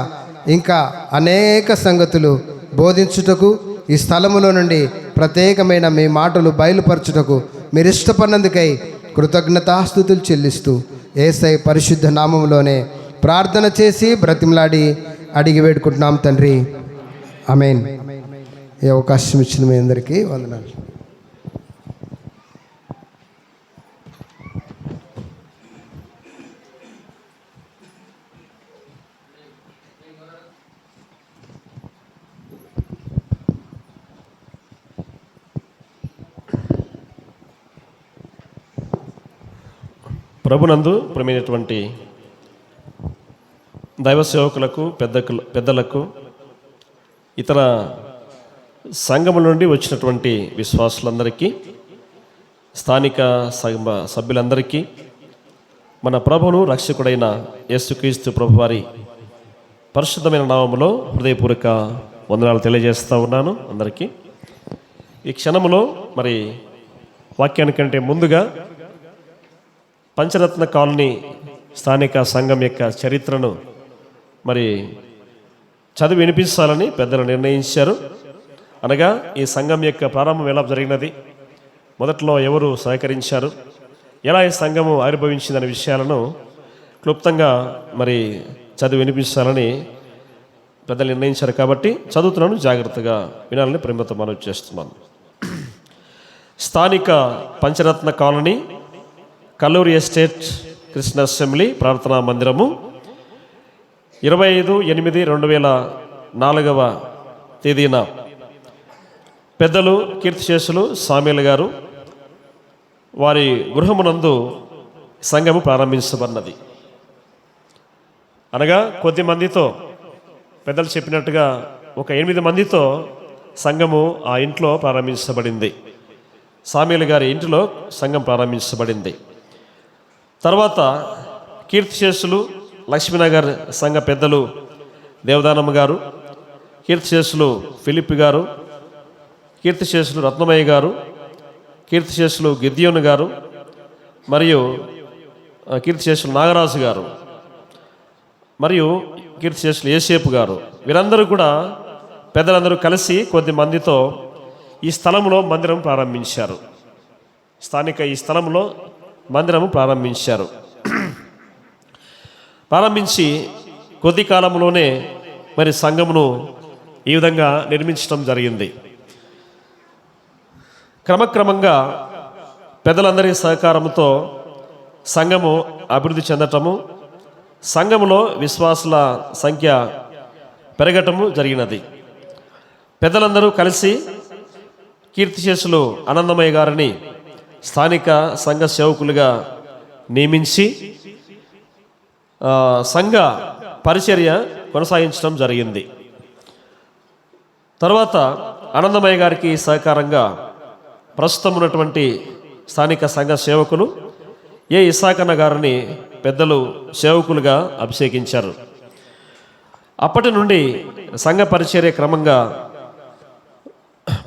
ఇంకా అనేక సంగతులు బోధించుటకు ఈ స్థలములో నుండి ప్రత్యేకమైన మీ మాటలు బయలుపరచుటకు మీరు ఇష్టపడినందుకై కృతజ్ఞతాస్తుతులు చెల్లిస్తూ యేసయ్య పరిశుద్ధ నామములోనే ప్రార్థన చేసి బ్రతిమలాడి అడిగి వేడుకుంటున్నాం తండ్రి, ఆమేన్. ఈ అవకాశం ఇచ్చిన మీ అందరికీ వందనాలు. ప్రభునందు ప్రియమైనటువంటి దైవ సేవకులకు, పెద్దలకు, ఇతర సంఘముల నుండి వచ్చినటువంటి విశ్వాసులందరికీ, స్థానిక సభ్యులందరికీ మన ప్రభువును రక్షకుడైన యేసుక్రీస్తు ప్రభువారి పరిశుద్ధమైన నామములో హృదయపూర్వక వందనాలు తెలియజేస్తూ ఉన్నాను అందరికీ. ఈ క్షణములో మరి వాక్యానికంటే ముందుగా పంచరత్న కాలనీ స్థానిక సంఘం యొక్క చరిత్రను మరి చదివి వినిపించాలని పెద్దలు నిర్ణయించారు. అనగా ఈ సంఘం యొక్క ప్రారంభం ఎలా జరిగినది, మొదట్లో ఎవరు సహకరించారు, ఎలా ఈ సంఘము ఆవిర్భవించిందనే విషయాలను క్లుప్తంగా మరి చదివి వినిపించాలని పెద్దలు నిర్ణయించారు. కాబట్టి చదువుతున్నాను, జాగ్రత్తగా వినాలని ప్రేమతో మనవి చేస్తున్నాను. స్థానిక Pancharatna colony, Kalluri estate, Krishna assembly ప్రార్థనా మందిరము 25/8/2004 తేదీన పెద్దలు కీర్తిశేషులు సామ్యులు గారు వారి గృహమునందు సంఘము ప్రారంభించబడినది. అనగా కొద్ది మందితో, పెద్దలు చెప్పినట్టుగా ఒక 8 మందితో సంఘము ఆ ఇంట్లో ప్రారంభించబడింది. సామ్యులు గారి ఇంటిలో సంఘం ప్రారంభించబడింది. తర్వాత కీర్తిశేషులు లక్ష్మీనగర్ సంఘ పెద్దలు దేవదానమ్మ గారు, కీర్తిశేషులు ఫిలిప్ గారు, కీర్తిశేషులు రత్నమయ్య గారు, కీర్తిశేషులు గిద్యోన్ గారు మరియు కీర్తిశేషులు నాగరాజు గారు మరియు కీర్తిశేషులు యేసేపు గారు, వీరందరూ కూడా పెద్దలందరూ కలిసి కొద్ది మందితో ఈ స్థలంలో మందిరం ప్రారంభించారు. స్థానిక ఈ స్థలంలో మందిరము ప్రారంభించారు. ప్రారంభించి కొద్ది కాలంలోనే మరి సంఘమును ఈ విధంగా నిర్మించడం జరిగింది. క్రమక్రమంగా పెద్దలందరి సహకారంతో సంఘము అభివృద్ధి చెందటము, సంఘములో విశ్వాసుల సంఖ్య పెరగటము జరిగినది. పెద్దలందరూ కలిసి కీర్తిశేషులు ఆనందమయ్య గారిని స్థానిక సంఘ సేవకులుగా నియమించి సంఘ పరిచర్య కొనసాగించడం జరిగింది. తర్వాత ఆనందమయ్య గారికి సహకారంగా ప్రస్తుతం ఉన్నటువంటి స్థానిక సంఘ సేవకులు ఏ ఇసాకన్న గారిని పెద్దలు సేవకులుగా అభిషేకించారు. అప్పటి నుండి సంఘ పరిచర్య క్రమంగా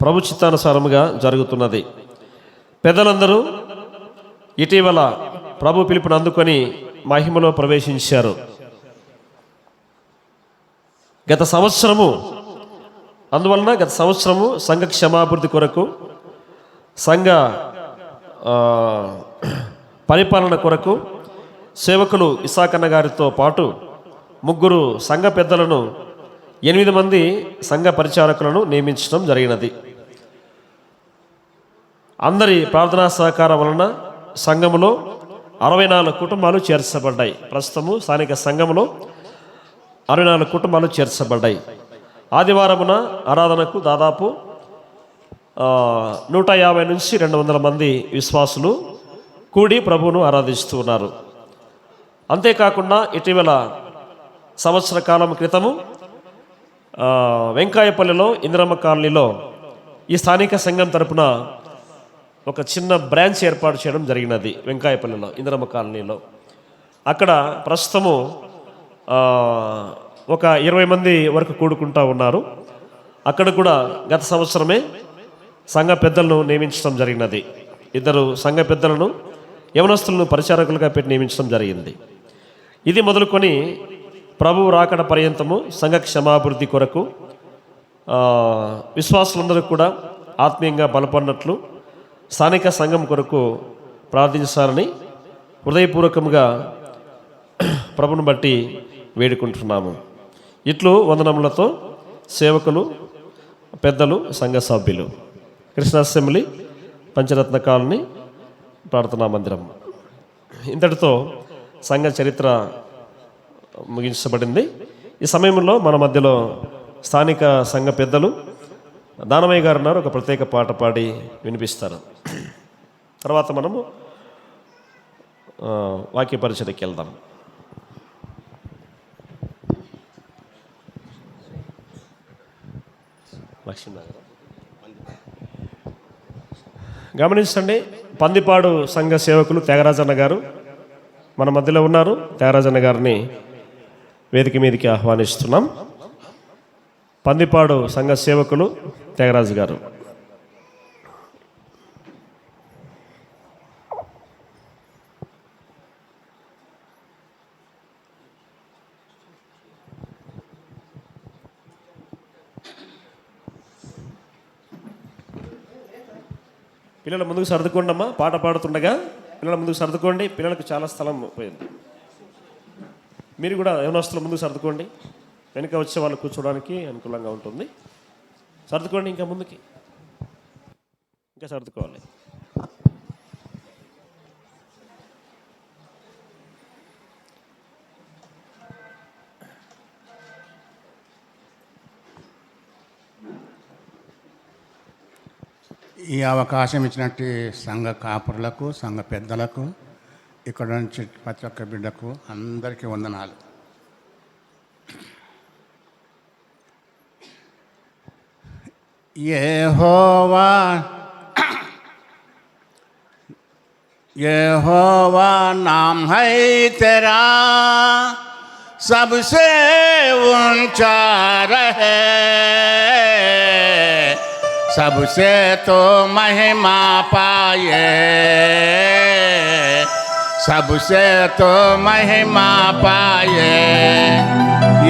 ప్రభు చిత్తానుసారముగా జరుగుతున్నది. పెద్దలందరూ ఇటీవల ప్రభు పిలుపును అందుకొని మహిమలో ప్రవేశించారు. గత సంవత్సరము సంఘ క్షమాభివృద్ధి కొరకు, సంఘ పరిపాలన కొరకు సేవకులు ఇసాకన్న గారితో పాటు 3 సంఘ పెద్దలను 8 మంది సంఘ పరిచారకులను నియమించడం జరిగినది. అందరి ప్రార్థనా సహకారం వలన సంఘములో 64 కుటుంబాలు చేర్చబడ్డాయి. ప్రస్తుతము స్థానిక సంఘములో 64 కుటుంబాలు చేర్చబడ్డాయి. ఆదివారమున ఆరాధనకు దాదాపు 150 నుంచి 200 మంది విశ్వాసులు కూడి ప్రభువును ఆరాధిస్తూ ఉన్నారు. అంతేకాకుండా ఇటీవల సంవత్సర కాలం క్రితము వెంకాయపల్లిలో ఇందిరమ్మ కాలనీలో ఈ స్థానిక సంఘం తరపున ఒక చిన్న బ్రాంచ్ ఏర్పాటు చేయడం జరిగినది. వెంకాయపల్లిలో ఇందిరమ్మ కాలనీలో అక్కడ ప్రస్తుతము ఒక 20 మంది వరకు కూడుకుంటూ ఉన్నారు. అక్కడ కూడా గత సంవత్సరమే సంఘ పెద్దలను నియమించడం జరిగినది. 2 సంఘ పెద్దలను యవనస్తులను పరిచారకులుగా పెట్టి నియమించడం జరిగింది. ఇది మొదలుకొని ప్రభువు రాకడ పర్యంతము సంఘ క్షమాభివృద్ధి కొరకు విశ్వాసులందరూ కూడా ఆత్మీయంగా బలపడినట్లు స్థానిక సంఘం కొరకు ప్రార్థించాలని హృదయపూర్వకంగా ప్రభుని బట్టి వేడుకుంటున్నాము. ఇట్లు వందనములతో సేవకులు, పెద్దలు, సంఘ సభ్యులు, కృష్ణ అసెంబ్లీ, పంచరత్న కాలనీ ప్రార్థనా మందిరం. ఇంతటితో సంఘ చరిత్ర ముగించబడింది. ఈ సమయంలో మన మధ్యలో స్థానిక సంఘ పెద్దలు దానమయ్య గారు ఉన్నారు. ఒక ప్రత్యేక పాట పాడి వినిపిస్తారు. తర్వాత మనము వాక్య పరిచయకి వెళ్దాం. గమనించండి, పందిపాడు సంఘ సేవకులు త్యాగరాజన్న గారు మన మధ్యలో ఉన్నారు. త్యాగరాజన్న గారిని వేదిక మీదకి ఆహ్వానిస్తున్నాం. పందిపాడు సంఘ సేవకులు త్యాగరాజు గారు. పిల్లల ముందుకు సర్దుకోండి అమ్మా. పాట పాడుతుండగా పిల్లల ముందుకు సర్దుకోండి. పిల్లలకు చాలా స్థలం పోయింది. మీరు కూడా యవనస్తుల ముందుకు సర్దుకోండి. వెనుక వచ్చే వాళ్ళు కూర్చోడానికి అనుకూలంగా ఉంటుంది. సర్దుకోండి, ఇంకా ముందుకి ఇంకా సర్దుకోవాలి. ఈ అవకాశం ఇచ్చినట్టు సంఘ కాపురులకు, సంఘ పెద్దలకు, ఇక్కడ నుంచి ప్రతి ఒక్క బిడ్డకు అందరికీ వందనాలు. यहोवा नाम है तेरा, सबसे ऊंचा रहे, सबसे तो महिमा पाए, सबसे तो महिमा पाए।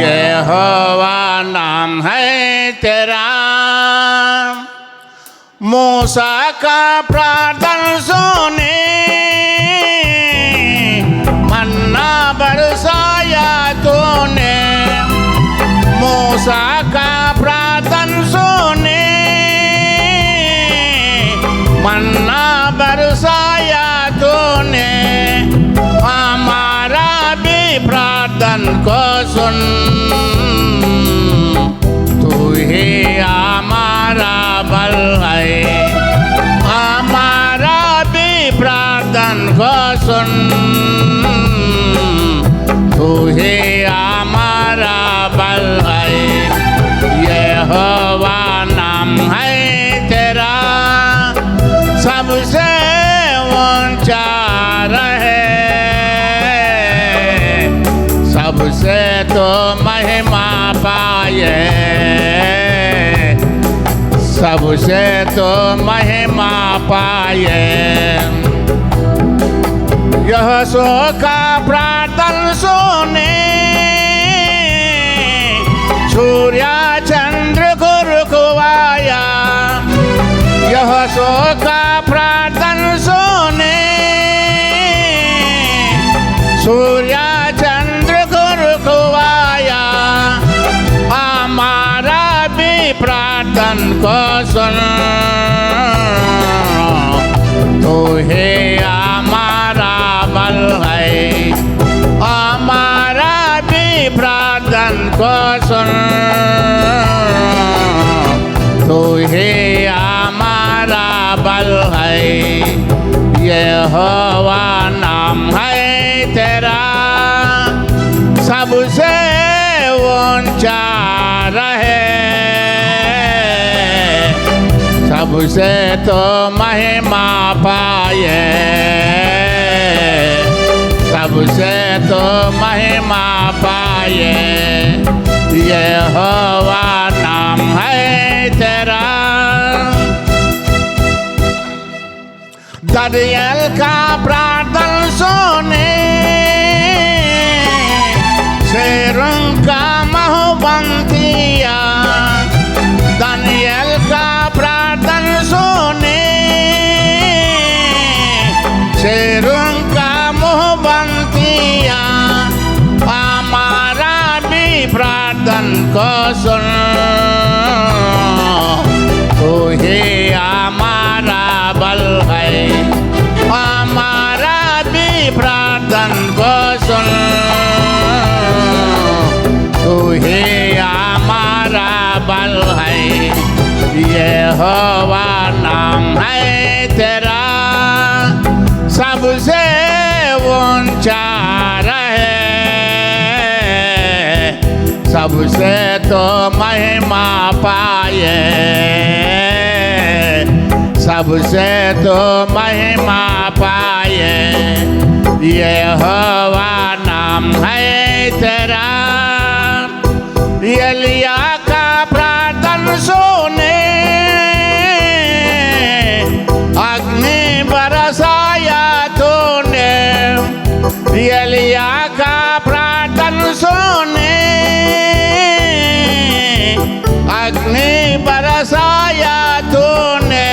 यहोवा नाम है तेरा। मूसा का प्रार्थन सुने, मन्ना बरसाया तूने। मूसा का प्रार्थन सुने, मन्ना बरसाया तूने। हमारा भी प्रार्थन को सुन, तू ही हमारा बल है। हमारा भी प्रार्थन को सुन, तू ही हमारा बल है। यहोवा नाम है तेरा, सबसे ऊंचा रहे, सबसे तो महिमा पाए, सबसे तो महिमा पाए। यह सो का प्रार्थन सुने, सूर्य चंद्र गुरु कुवाया। यह सो का प्रार्थन सुने, सूर्य चंद्र गुरु कुवाया। सुन, तू ही हमारा बल है, हमारा भी प्रार्थना को सुन, तू ही हमारा बल है, यहोवा नाम है तेरा, सबसे ऊंचा रहे, सबसे तो महिमा पाए, सबसे तो महिमा पाए, यहोवा नाम है तेरा। दानियल का प्रार्थना सुने, शेरों का महबंतिया, दानियल का प्रार्थना सुने, शेरों का महबंतिया, हमारा भी प्रार्थना को सुन, तू ही हमारा बल है, हमारा भी प्रार्थना को सुन, तू ही हमारा बल है, यहोवा नाम है तेरा, सबसे ऊंचा रहे, सबसे तो महिमा पाए, सबसे तो महिमा पाए, यहोवा नाम है तेरा। एलिया का प्रार्थना सुने, अग्नि बरसाया तूने, एलिया का प्रार्थना सुने, अग्नि बरसाया तूने,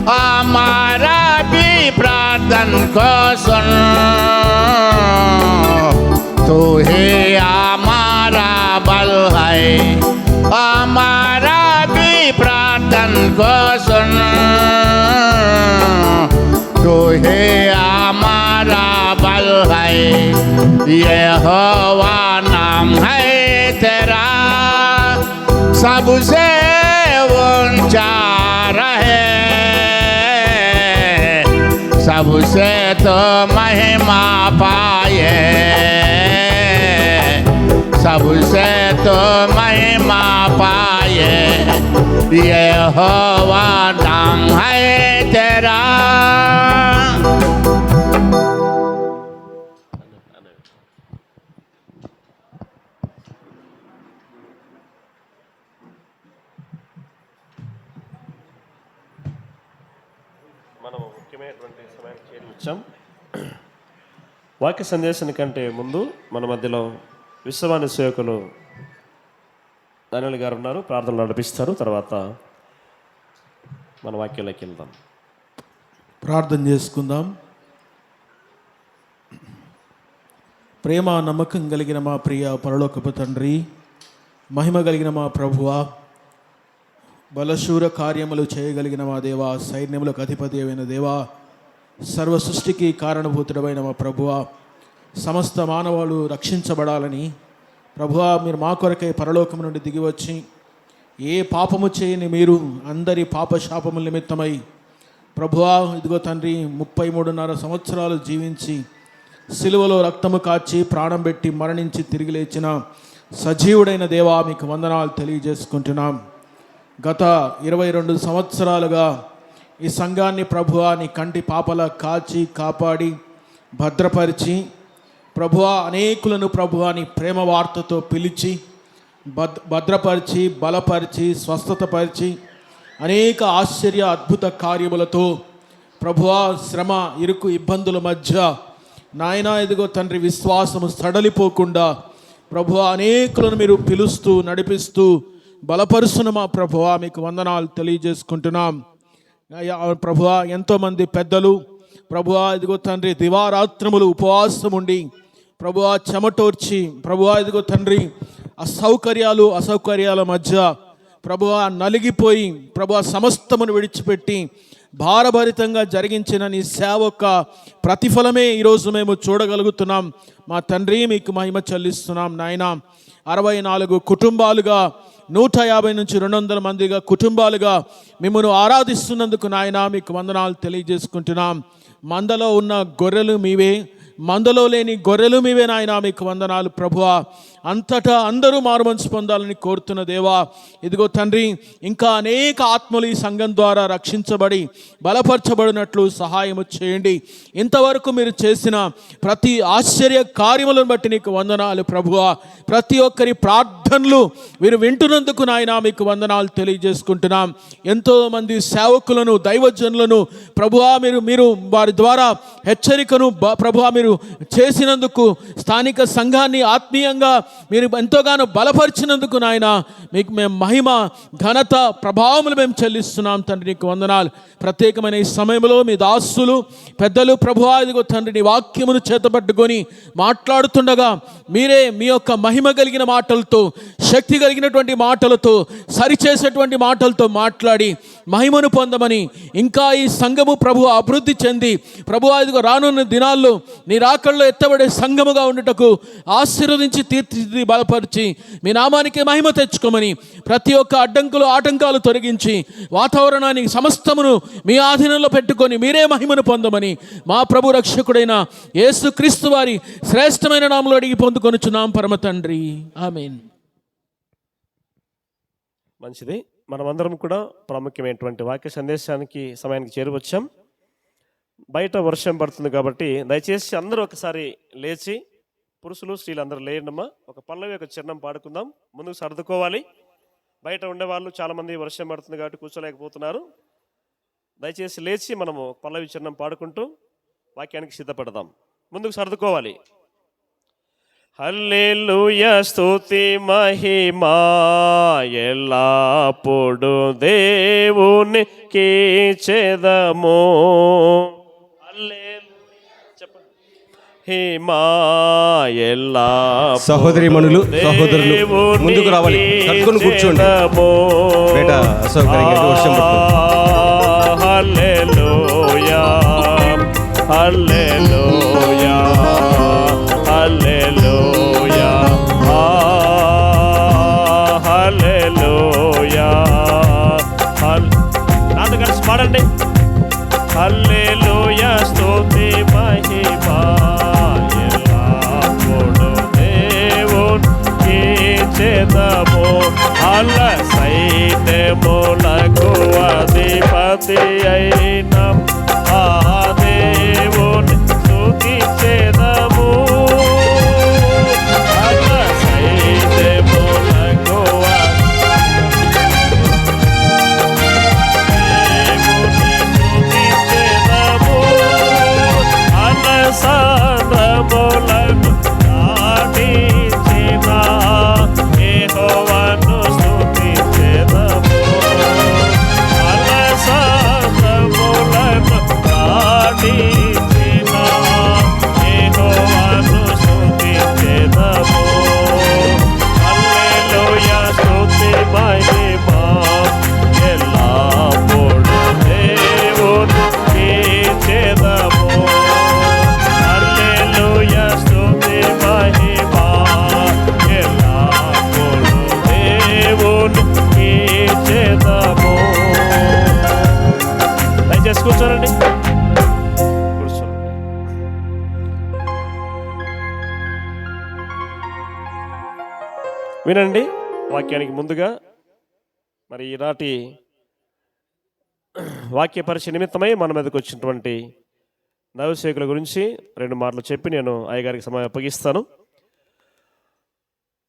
हमारा भी प्रार्थना को सुन, तू ही हमारा बल है, हमारा भी प्रार्थना को सुन, तू ही हमारा बल है, यहोवा नाम है तेरा, सबसे ऊंचा रहे, सबसे तो महिमा पाए, सबसे तो महिमा पाए, यहोवा नाम है तेरा। మనం ముఖ్యమైనటువంటి సమయానికి చేరి వచ్చాం. వాక్య సందేశం కంటే ముందు మన మధ్యలో విశ్వవాణి సేవకులు దానియల్ గారు ఉన్నారు, ప్రార్థనలు నడిపిస్తారు. తర్వాత మన వాక్యంలోకి వెళ్దాం. ప్రార్థన చేసుకుందాం. ప్రేమ నమ్మకం కలిగిన మా ప్రియ పరలోకపు తండ్రి, మహిమ కలిగిన మా ప్రభువా, బలశూర కార్యములు చేయగలిగిన మా దేవా, సైన్యములకు అధిపతి అయిన దేవా, సర్వ సృష్టికి కారణభూతుడమైన మా ప్రభువా, సమస్త మానవాళు రక్షించబడాలని ప్రభువా మీరు మా కొరకై పరలోకము నుండి దిగివచ్చి ఏ పాపము చేయని మీరు అందరి పాపశాపముల నిమిత్తమై ప్రభువా ఇదిగో తండ్రి 33.5 సంవత్సరాలు జీవించి సిలువలో రక్తము కాచి ప్రాణం పెట్టి మరణించి తిరిగి లేచిన సజీవుడైన దేవా మీకు వందనాలు తెలియజేసుకుంటున్నాం. గత 22 సంవత్సరాలుగా ఈ సంఘాన్ని ప్రభువా నీ కంటి పాపల కాచి కాపాడి భద్రపరిచి ప్రభువా అనేకులను ప్రభువా నీ ప్రేమ వార్తతో పిలిచి భద్రపరిచి బలపరిచి స్వస్థతపరిచి అనేక ఆశ్చర్య అద్భుత కార్యములతో ప్రభువా శ్రమ ఇరుకు ఇబ్బందుల మధ్య నాయనా ఇదిగో తండ్రి విశ్వాసము సడలిపోకుండా ప్రభువా అనేకులను మీరు పిలుస్తూ నడిపిస్తూ బలపరుస్తున్న మా ప్రభువా మీకు వందనాలు తెలియజేసుకుంటున్నాం. ప్రభువా ఎంతోమంది పెద్దలు ప్రభువా ఇదిగో తండ్రి దివారాత్రములు ఉపవాసం ఉండి ప్రభువా చెమటోర్చి ప్రభువా ఇదిగో తండ్రి అసౌకర్యాల మధ్య ప్రభువా నలిగిపోయి ప్రభువా సమస్తమును విడిచిపెట్టి భారభరితంగా జరిగించిన నీ సేవ యొక్క ప్రతిఫలమే ఈరోజు మేము చూడగలుగుతున్నాం. మా తండ్రి మీకు మహిమ చెల్లిస్తున్నాం నాయన. 64 కుటుంబాలుగా 150 నుంచి 200 మందిగా కుటుంబాలుగా మిమ్మల్ని ఆరాధిస్తున్నందుకు నాయన మీకు వందనాలు తెలియజేసుకుంటున్నాం. మందలో ఉన్న గొర్రెలు మీవే, మందలో లేని గొర్రెలు మీవే నాయన, మీకు వందనాలు ప్రభువా. అంతటా అందరూ మారుమనసు పొందాలని కోరుతున్న దేవా, ఇదిగో తండ్రి, ఇంకా అనేక ఆత్మలు ఈ సంఘం ద్వారా రక్షించబడి బలపరచబడినట్లు సహాయము చేయండి. ఇంతవరకు మీరు చేసిన ప్రతి ఆశ్చర్య కార్యములను బట్టి నీకు వందనాలు ప్రభువా. ప్రతి ఒక్కరి ప్రార్థనలు మీరు వింటున్నందుకు నాయన మీకు వందనాలు తెలియజేసుకుంటున్నాం. ఎంతోమంది సేవకులను దైవజనులను ప్రభువా మీరు వారి ద్వారా హెచ్చరికను ప్రభువా మీరు చేసినందుకు, స్థానిక సంఘాన్ని ఆత్మీయంగా మీరు ఎంతోగానో బలపరిచినందుకు నాయన మీకు మేము మహిమ ఘనత ప్రభావములు మేము చెల్లిస్తున్నాం తండ్రి. నీకు వందనాలు. ప్రత్యేకమైన ఈ సమయంలో మీ దాసులు పెద్దలు ప్రభువా ఇదిగో తండ్రి నీ వాక్యమును చేతపట్టుకొని మాట్లాడుతుండగా మీరే మీ యొక్క మహిమ కలిగిన మాటలతో, శక్తి కలిగినటువంటి మాటలతో, సరిచేసేటువంటి మాటలతో మాట్లాడి మహిమను పొందమని, ఇంకా ఈ సంఘము ప్రభు అభివృద్ధి చెంది ప్రభువా ఇదిగో రానున్న దినాల్లో నీ రాకల్లో ఎత్తబడే సంఘముగా ఉండుటకు ఆశీర్వదించి తీర్చిదిద్ది బలపరిచి మీ నామానికి మహిమ తెచ్చుకోమని, ప్రతి ఒక్క అడ్డంకులు ఆటంకాలు తొలగించి వాతావరణాన్ని సమస్తమును మీ ఆధీనంలో పెట్టుకొని మీరే మహిమను పొందమని మా ప్రభు రక్షకుడైన యేసుక్రీస్తు వారి శ్రేష్టమైన నామములో అడిగి పొందుకొనుచున్నాం పరమ తండ్రి, ఆమేన్. మంచిది. మనమందరం కూడా ప్రాముఖ్యమైనటువంటి వాక్య సందేశానికి సమయానికి చేరువచ్చాం. బయట వర్షం పడుతుంది కాబట్టి దయచేసి అందరూ ఒకసారి లేచి, పురుషులు స్త్రీలు అందరూ లేనమ్మా, ఒక పల్లవి ఒక చిన్నం పాడుకుందాం. ముందుకు సర్దుకోవాలి. బయట ఉండేవాళ్ళు చాలామంది వర్షం పడుతుంది కాబట్టి కూర్చోలేకపోతున్నారు. దయచేసి లేచి మనము పల్లవి చిన్నం పాడుకుంటూ వాక్యానికి సిద్ధపడదాం. ముందుకు సర్దుకోవాలి. హల్లెలూయా స్తుతి మహిమా ఎల్లప్పుడు దేవునికి చేదము. సహోదరీమణులు, సహోదరులు ముందుకు రావాలి. సర్దుకొని కూర్చోండి. బయట అసౌకర్యంగా వర్షం పడుతుంది. హల్లెలూయా హల్లెలూయా హల్లెలూయా హల్లెలూయా. నాతో కలిసి పాడండి. హల్లెలూయా స్తుతి మహిమా ఎల్లప్పుడు దేవునికి చేదము. అల్ల సైన్యములకు అధిపతి అయిన ఆ దేవుని స్తుతించెదము. అల్ల సైన్యములకు సాంద్రములను దాటించిన యెహోవాను స్తుతించెదము. సాంద్రములను దాటించిన యెహోవాను స్తుతించెదము. హల్లెలూయా స్తుతి మహిమా ఎల్లప్పుడు దేవునికి చేదము. హల్లెలూయా స్తుతి మహిమా ఎల్లప్పుడు దేవునికి చేదము. దయచేసి కూర్చోరండి. కూర్చోండి. వినండి. వాక్యానికి ముందుగా మరి ఈనాటి వాక్య పరిచయ నిమిత్తమై మన మీదకి వచ్చినటువంటి దైవసేవకుల గురించి 2 మాటలు చెప్పి నేను అయ్యగారికి సమయం అప్పగిస్తాను.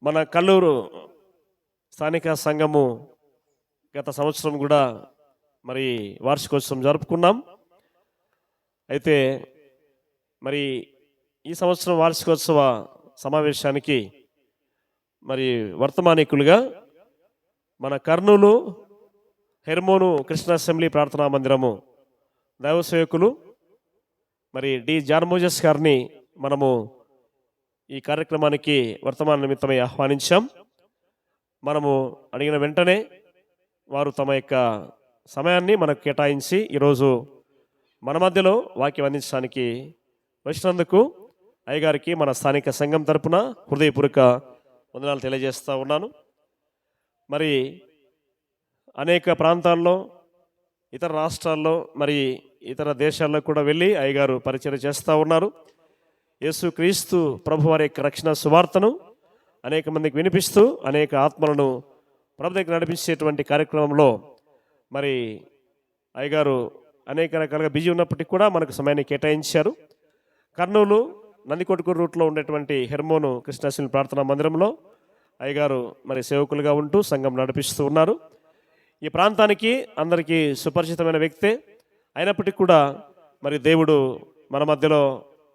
మన కల్లూరు స్థానిక సంఘము గత సంవత్సరం కూడా మరి వార్షికోత్సవం జరుపుకున్నాం. అయితే మరి ఈ సంవత్సరం వార్షికోత్సవ సమావేశానికి మరి వర్తమానికులుగా మన కర్నూలు హెర్మోను కృష్ణ అసెంబ్లీ ప్రార్థనా మందిరము దైవసేవకులు మరి డి జాన్ మోజెస్ గారిని మనము ఈ కార్యక్రమానికి వర్తమాన నిమిత్తమై ఆహ్వానించాం. మనము అడిగిన వెంటనే వారు తమ యొక్క సమయాన్ని మనకు కేటాయించి ఈరోజు మన మధ్యలో వాక్యం అందించడానికి వచ్చినందుకు అయ్యగారికి మన స్థానిక సంఘం తరపున హృదయపూర్వక వందనాలు తెలియజేస్తూ ఉన్నాను. మరి అనేక ప్రాంతాల్లో, ఇతర రాష్ట్రాల్లో, మరి ఇతర దేశాల్లో కూడా వెళ్ళి అయ్యగారు పరిచయం చేస్తూ ఉన్నారు. యేసుక్రీస్తు ప్రభువారి యొక్క రక్షణ సువార్తను అనేక మందికి వినిపిస్తూ అనేక ఆత్మలను ప్రభు దగ్గర నడిపించేటువంటి కార్యక్రమంలో మరి అయ్యగారు అనేక రకాలుగా బిజీ ఉన్నప్పటికీ కూడా మనకు సమయాన్ని కేటాయించారు. కర్నూలు నందికొట్కూరు రూట్లో ఉండేటువంటి హెర్మోను కృష్ణాశ్రీ ప్రార్థనా మందిరంలో అయ్యగారు మరి సేవకులుగా ఉంటూ సంఘం నడిపిస్తూ ఉన్నారు. ఈ ప్రాంతానికి అందరికీ సుపరిచితమైన వ్యక్తే అయినప్పటికీ కూడా మరి దేవుడు మన మధ్యలో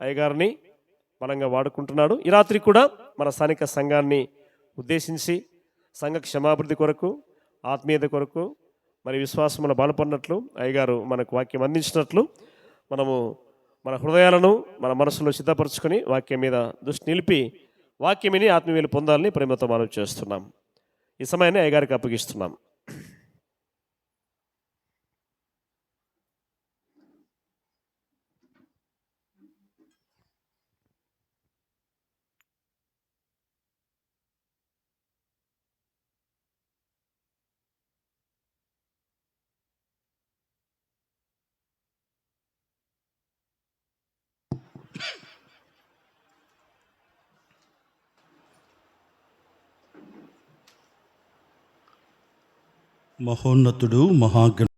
అయ్యగారిని బలంగా వాడుకుంటున్నాడు. ఈ రాత్రి కూడా మన స్థానిక సంఘాన్ని ఉద్దేశించి సంఘ క్షమాభివృద్ధి కొరకు, ఆత్మీయత కొరకు, మరి విశ్వాసములో బలపడినట్లు అయ్యగారు మనకు వాక్యం అందించినట్లు మనము మన హృదయాలను మన మనసులో సిద్ధపరచుకొని వాక్యం మీద దృష్టి నిలిపి వాక్యమిని ఆత్మీయులు పొందాలని ప్రేమతో మనం చేస్తున్నాం. ఈ సమయాన్ని అయ్యగారికి అప్పగిస్తున్నాం. మహోన్నతుడు మహాగణ